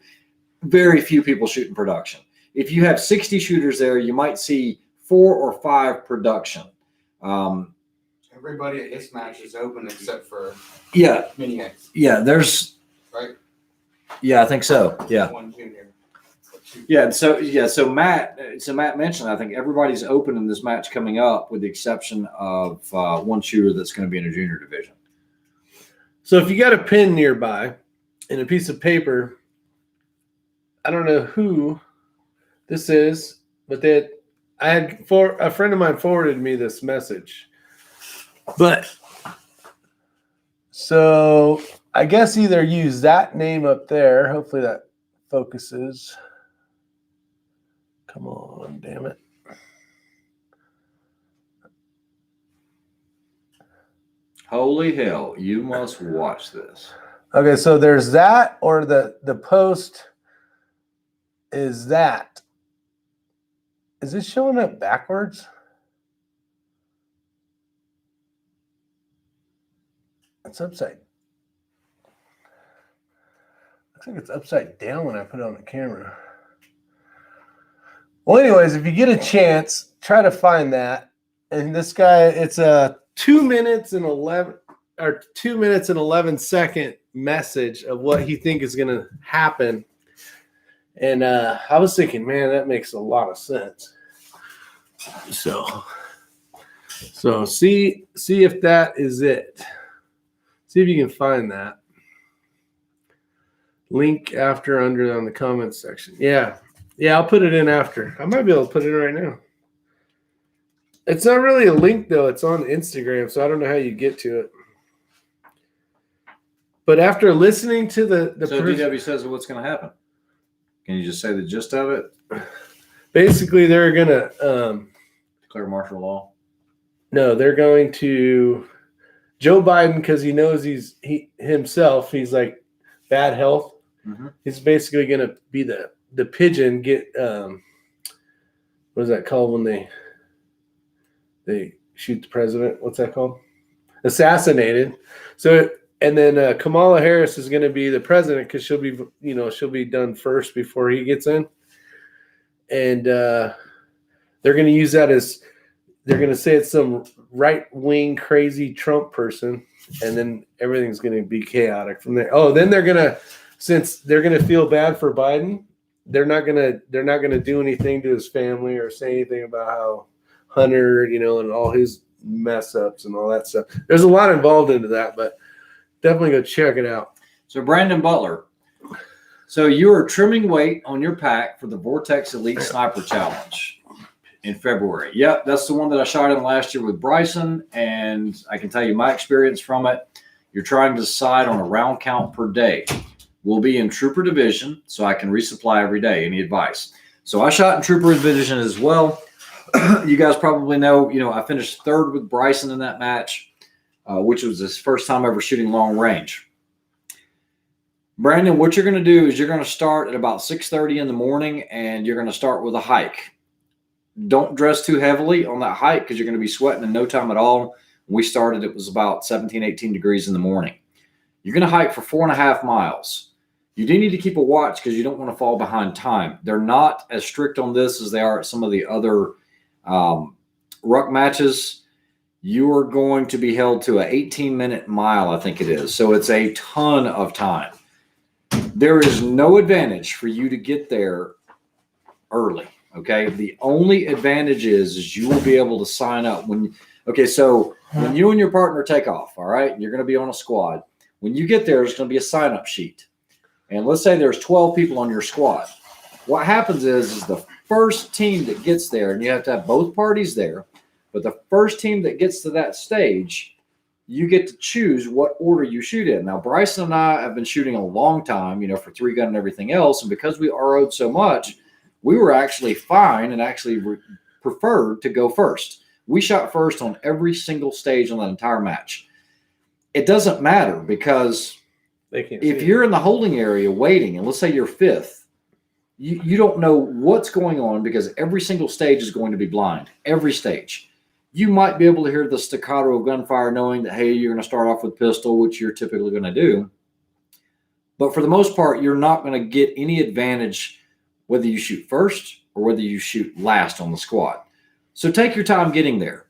very few people shoot in production. If you have 60 shooters there, you might see 4 or 5 production. Everybody at this match is open except for Mini X. Yeah, there's right. Yeah, I think so. Yeah. One junior. So Matt mentioned, I think everybody's open in this match coming up, with the exception of one shooter that's going to be in a junior division. So if you got a pen nearby and a piece of paper, I don't know who this is, but a friend of mine forwarded me this message. But so I guess either use that name up there. Hopefully that focuses. Come on, damn it. Holy hell, you must watch this. Okay, so there's that, or the post is that. Is it showing up backwards? It's upside. Looks like it's upside down when I put it on the camera. Well, anyways, if you get a chance, try to find that. And this guy, it's a 2 minutes and 11 second message of what he think is going to happen. And I was thinking, man, that makes a lot of sense. So see if that is it. See if you can find that link after under on the comments section. Yeah, I'll put it in after. I might be able to put it in right now. It's not really a link though. It's on Instagram, so I don't know how you get to it. But after listening to the so DW says what's going to happen. Can you just say the gist of it? Basically, they're going to declare martial law. No, they're going to Joe Biden, because he knows he's like bad health. Mm-hmm. He's basically going to be the pigeon. Get what is that called when they shoot the president? What's that called? Assassinated. So. And then Kamala Harris is going to be the president because she'll be done first before he gets in. And they're going to use that as they're going to say it's some right-wing crazy Trump person, and then everything's going to be chaotic from there. Oh, then since they're going to feel bad for Biden, they're not going to do anything to his family or say anything about how Hunter, and all his mess ups and all that stuff. There's a lot involved into that, but definitely go check it out. So Brandon Butler. So you are trimming weight on your pack for the Vortex Elite Sniper Challenge in February. Yep, that's the one that I shot in last year with Bryson, and I can tell you my experience from it. you're trying to decide on a round count per day. We'll be in trooper division, so I can resupply every day. Any advice? So I shot in trooper division as well. You guys probably know, I finished third with Bryson in that match, which was his first time ever shooting long range. Brandon, what you're going to do is you're going to start at about 6:30 in the morning, and you're going to start with a hike. Don't dress too heavily on that hike because you're going to be sweating in no time at all. When we started, it was about 17, 18 degrees in the morning. You're going to hike for 4.5 miles. You do need to keep a watch because you don't want to fall behind time. They're not as strict on this as they are at some of the other ruck matches. You are going to be held to an 18-minute mile, I think it is. So it's a ton of time. There is no advantage for you to get there early, okay? The only advantage is you will be able to sign up. So when you and your partner take off, all right, you're going to be on a squad. When you get there, there's going to be a sign-up sheet. And let's say there's 12 people on your squad. What happens is the first team that gets there, and you have to have both parties there, but the first team that gets to that stage, you get to choose what order you shoot in. Now, Bryson and I have been shooting a long time, for 3-gun and everything else. And because we RO'd so much, we were actually fine and actually preferred to go first. We shot first on every single stage on that entire match. It doesn't matter because if you're in the holding area waiting, and let's say you're fifth, you don't know what's going on because every single stage is going to be blind. Every stage. You might be able to hear the staccato of gunfire knowing that, hey, you're going to start off with pistol, which you're typically going to do. But for the most part, you're not going to get any advantage whether you shoot first or whether you shoot last on the squad. So take your time getting there.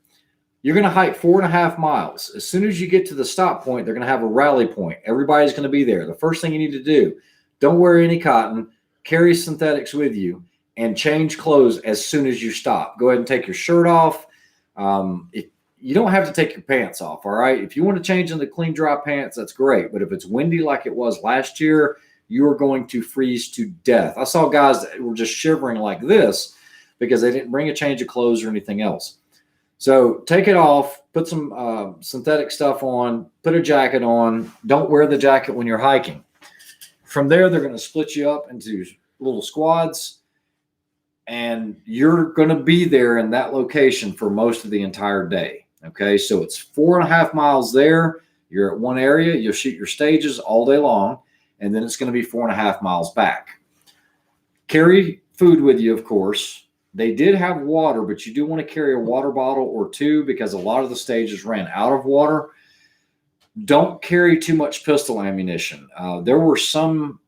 You're going to hike 4.5 miles. As soon as you get to the stop point, they're going to have a rally point. Everybody's going to be there. The first thing you need to do, don't wear any cotton, carry synthetics with you, and change clothes as soon as you stop. Go ahead and take your shirt off. If you don't have to take your pants off, all right? If you want to change into clean, dry pants, that's great. But if it's windy like it was last year, you are going to freeze to death. I saw guys that were just shivering like this because they didn't bring a change of clothes or anything else. So take it off, put some synthetic stuff on, put a jacket on. Don't wear the jacket when you're hiking. From there, they're going to split you up into little squads. And you're going to be there in that location for most of the entire day. Okay, so it's 4.5 miles there. You're at one area. You'll shoot your stages all day long, and then it's going to be 4.5 miles back. Carry food with you, of course. They did have water, but you do want to carry a water bottle or two because a lot of the stages ran out of water. Don't carry too much pistol ammunition. There were some,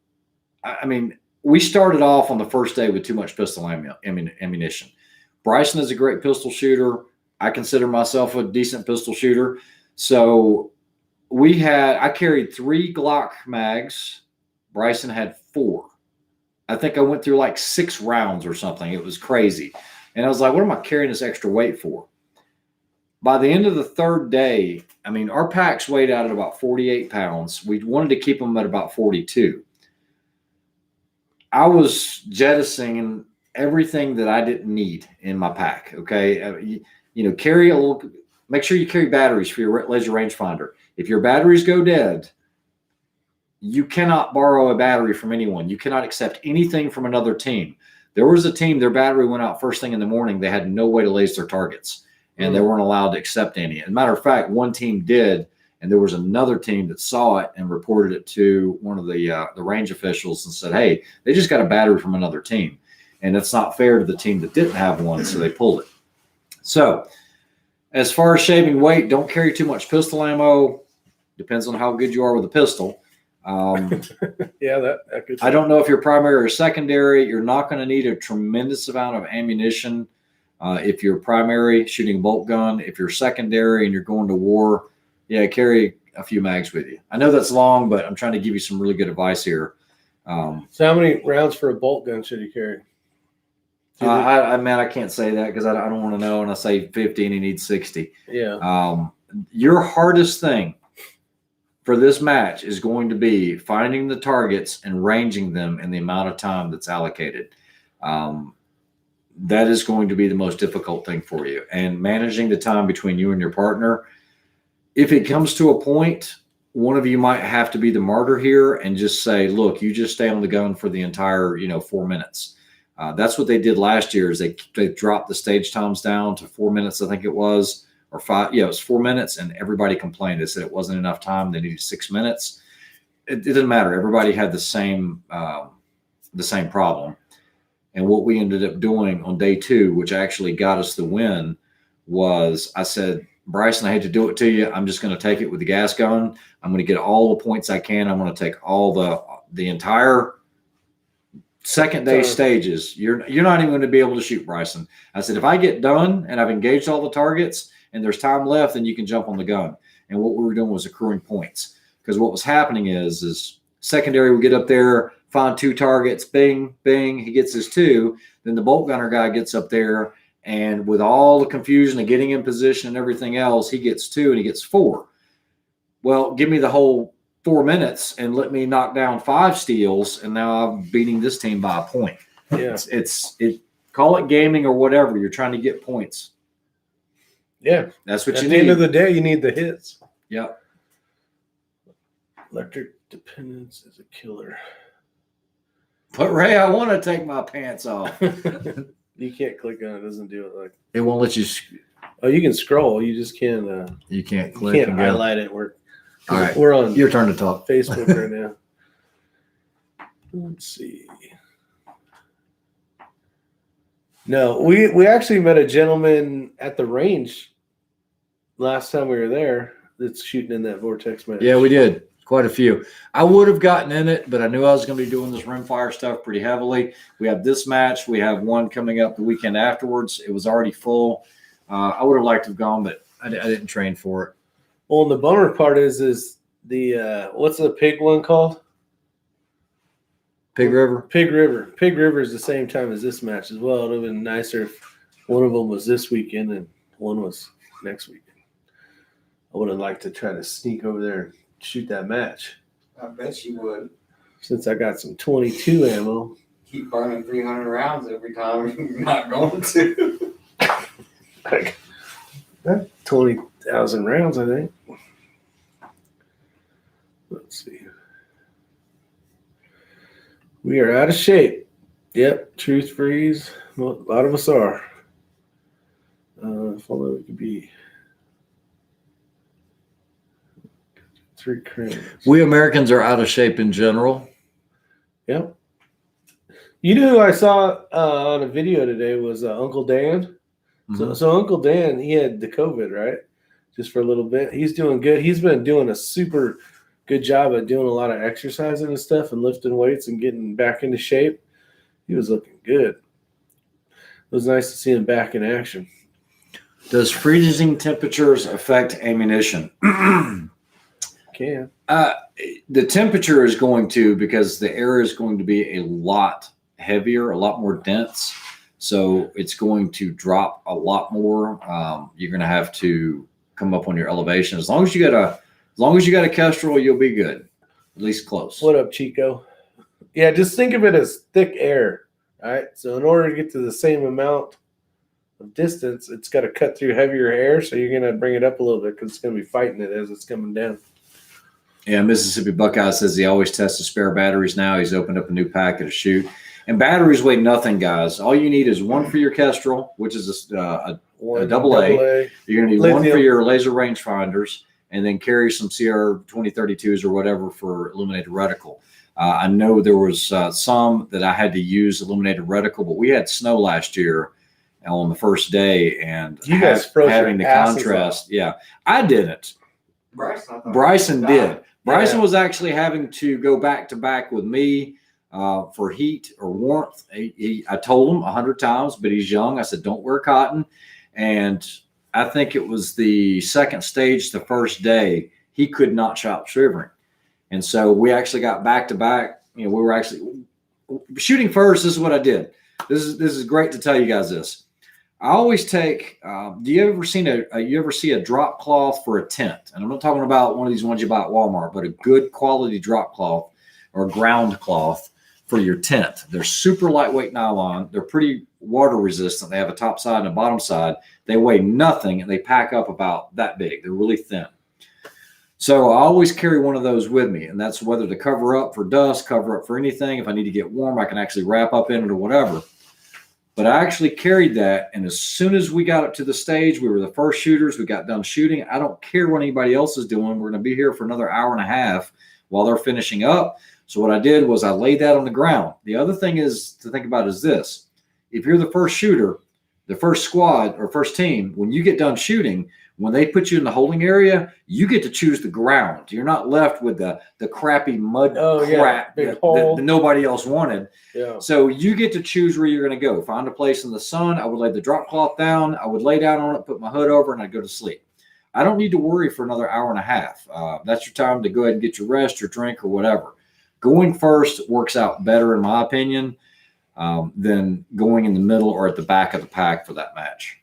we started off on the first day with too much pistol ammunition. Bryson is a great pistol shooter. I consider myself a decent pistol shooter. So I carried 3 Glock mags. Bryson had 4. I think I went through like 6 rounds or something. It was crazy. And I was like, what am I carrying this extra weight for? By the end of the third day, our packs weighed out at about 48 pounds. We wanted to keep them at about 42. I was jettisoning everything that I didn't need in my pack. Okay. Carry a little, make sure you carry batteries for your laser rangefinder. If your batteries go dead, you cannot borrow a battery from anyone. You cannot accept anything from another team. There was a team, their battery went out first thing in the morning. They had no way to laser their targets and they weren't allowed to accept any. As a matter of fact, one team did. And there was another team that saw it and reported it to one of the range officials and said, hey, they just got a battery from another team. And it's not fair to the team that didn't have one, so they pulled it. So as far as shaving weight, don't carry too much pistol ammo. Depends on how good you are with a pistol. Yeah, that could. I don't know if you're primary or secondary. You're not going to need a tremendous amount of ammunition if you're primary shooting a bolt gun. If you're secondary and you're going to war, yeah, carry a few mags with you. I know that's long, but I'm trying to give you some really good advice here. So how many rounds for a bolt gun should you carry? I can't say that because I don't want to know. And I say 50 and he needs 60. Yeah. Your hardest thing for this match is going to be finding the targets and ranging them in the amount of time that's allocated. That is going to be the most difficult thing for you. And managing the time between you and your partner. If it comes to a point one of you might have to be the martyr here and just say, look, you just stay on the gun for the entire, 4 minutes. That's what they did last year is they dropped the stage times down to 4 minutes, I think it was, or 5. Yeah, it was 4 minutes, and everybody complained. They said it wasn't enough time. They needed 6 minutes. It didn't matter. Everybody had the same problem. And what we ended up doing on day 2, which actually got us the win, was I said, Bryson, I hate to do it to you. I'm just going to take it with the gas gun. I'm going to get all the points I can. I'm going to take all the entire second day stages. You're not even going to be able to shoot, Bryson. I said, if I get done and I've engaged all the targets and there's time left, then you can jump on the gun. And what we were doing was accruing points, because what was happening is secondary would get up there, find 2 targets, bing, bing, he gets his 2. Then the bolt gunner guy gets up there, and with all the confusion of getting in position and everything else, he gets 2 and he gets 4. Well, give me the whole 4 minutes and let me knock down 5 steals, and now I'm beating this team by a point. Yeah. It's call it gaming or whatever. You're trying to get points. Yeah. That's what At you the need. end of the day, you need the hits. Yep. Electric dependence is a killer. But Ray, I want to take my pants off. You can't click on it. It doesn't do it like. It won't let you. Oh, you can scroll. You just can't. You can't You click. can't and go. highlight it. All right. We're on Your turn to talk. Facebook right now. Let's see. No, we actually met a gentleman at the range last time we were there that's shooting in that vortex match. Yeah, we did. Quite a few. I would have gotten in it, but I knew I was going to be doing this rimfire stuff pretty heavily. We have this match. We have one coming up the weekend afterwards. It was already full. I would have liked to have gone, but I didn't train for it. Well, and the bummer part is the what's the pig one called? Pig River? Pig River. Pig River is the same time as this match as well. It would have been nicer if one of them was this weekend and one was next weekend. I would have liked to try to sneak over there and shoot that match. I bet you would. Since I got some 22 ammo. Keep burning 300 rounds every time you're not going to. 20,000 rounds, I think. Let's see. We are out of shape. Yep, truth freeze. Well, a lot of us are. If only we could be 3 cranes. We Americans are out of shape in general. Yep. You know who I saw on a video today was Uncle Dan. Mm-hmm. So Uncle Dan, he had the COVID, right? Just for a little bit. He's doing good. He's been doing a super good job at doing a lot of exercising and stuff and lifting weights and getting back into shape. He was looking good. It was nice to see him back in action. Does freezing temperatures affect ammunition? Can. The temperature is going to, because the air is going to be a lot heavier, a lot more dense. So it's going to drop a lot more. You're going to have to come up on your elevation. As long as you got a Kestrel, you'll be good. At least close. What up, Chico? Yeah, just think of it as thick air. All right. So in order to get to the same amount of distance, it's got to cut through heavier air. So you're going to bring it up a little bit because it's going to be fighting it as it's coming down. Yeah, Mississippi Buckeye says he always tests the spare batteries now. He's opened up a new packet to shoot. And batteries weigh nothing, guys. All you need is one for your Kestrel, which is a double A. You're going to need one for your laser rangefinders, and then carry some CR 2032s or whatever for illuminated reticle. I know there was some that I had to use illuminated reticle, but we had snow last year on the first day, and you guys froze having the contrast. Off. Yeah, I didn't. Bryson did. Bryson was actually having to go back to back with me for heat or warmth. I told him 100 times, but he's young. I said, don't wear cotton. And I think it was the second stage, the first day, he could not stop shivering. And so we actually got back to back. We were actually shooting first. This is what I did. This is great to tell you guys this. I always take, do you ever see a drop cloth for a tent? And I'm not talking about one of these ones you buy at Walmart, but a good quality drop cloth or ground cloth for your tent. They're super lightweight nylon. They're pretty water resistant. They have a top side and a bottom side. They weigh nothing and they pack up about that big. They're really thin. So I always carry one of those with me, and that's whether to cover up for dust, cover up for anything. If I need to get warm, I can actually wrap up in it or whatever. But I actually carried that, and as soon as we got up to the stage, we were the first shooters. We got done shooting. I don't care what anybody else is doing. We're going to be here for another hour and a half while they're finishing up. So what I did was I laid that on the ground. The other thing is to think about is this. If you're the first shooter, the first squad or first team, when you get done shooting, when they put you in the holding area, you get to choose the ground. You're not left with the crappy mud crap that nobody else wanted. Yeah. So you get to choose where you're going to go. Find a place in the sun. I would lay the drop cloth down. I would lay down on it, put my hood over, and I'd go to sleep. I don't need to worry for another hour and a half. That's your time to go ahead and get your rest, your drink, or whatever. Going first works out better, in my opinion, than going in the middle or at the back of the pack for that match.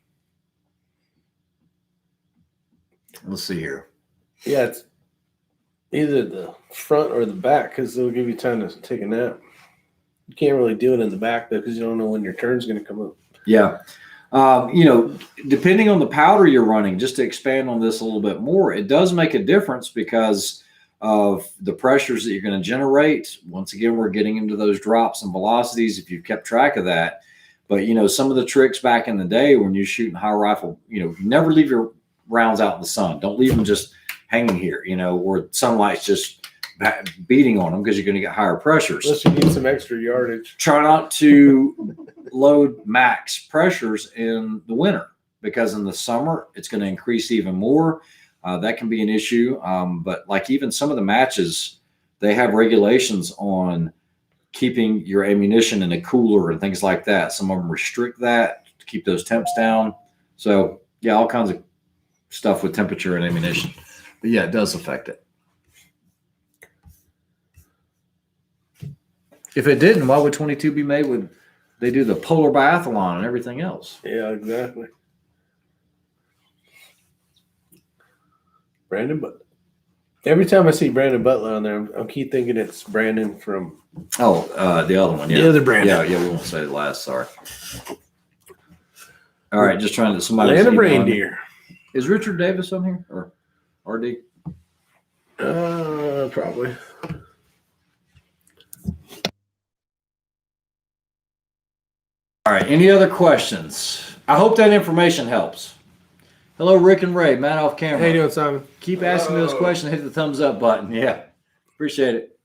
Let's see here. Yeah, it's either the front or the back because they'll give you time to take a nap. You can't really do it in the back though because you don't know when your turn's going to come up. Yeah. Depending on the powder you're running, just to expand on this a little bit more, it does make a difference because of the pressures that you're going to generate. Once again, we're getting into those drops and velocities if you've kept track of that. But, some of the tricks back in the day when you're shooting high rifle, you never leave your rounds out in the sun. Don't leave them just hanging here, where sunlight's just beating on them because you're going to get higher pressures. Unless you need some extra yardage. Try not to load max pressures in the winter because in the summer it's going to increase even more. That can be an issue. But like even some of the matches, they have regulations on keeping your ammunition in a cooler and things like that. Some of them restrict that to keep those temps down. So yeah, all kinds of stuff with temperature and ammunition. But yeah, it does affect it. If it didn't, why would 22 be made with, they do the polar biathlon and everything else? Yeah, exactly. Brandon Butler. Every time I see Brandon Butler on there, I keep thinking it's Brandon from the other one. Yeah. The other Brandon. Yeah, we won't say the last, sorry. All right, just trying to, somebody. Land of Reindeer. Is Richard Davis on here or RD? Probably. All right, any other questions? I hope that information helps. Hello, Rick and Ray, Matt off camera. How you doing, Simon? Keep asking those questions. Hit the thumbs up button. Yeah, appreciate it.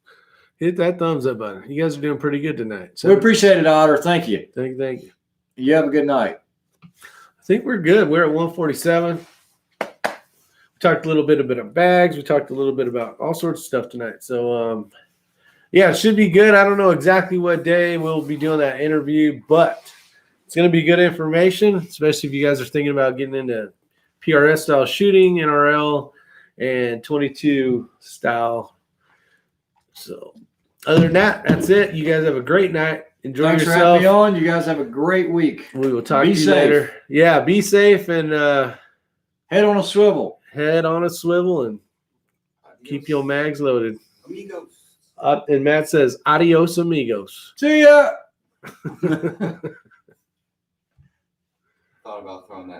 Hit that thumbs up button. You guys are doing pretty good tonight. We appreciate it, Otter. Thank you. Thank you. You have a good night. I think we're good. We're at 147. We talked a little bit about bags. We talked a little bit about all sorts of stuff tonight. So, yeah, it should be good. I don't know exactly what day we'll be doing that interview, but it's going to be good information, especially if you guys are thinking about getting into PRS style shooting, NRL, and 22 style. So, other than that, that's it. You guys have a great night. Enjoy Thanks yourself. for having me on. You guys have a great week. We will talk to you safe. later. Yeah, be safe and head on a swivel. Head on a swivel and keep your mags loaded. Amigos. And Matt says, adios, amigos. See ya. Thought about throwing that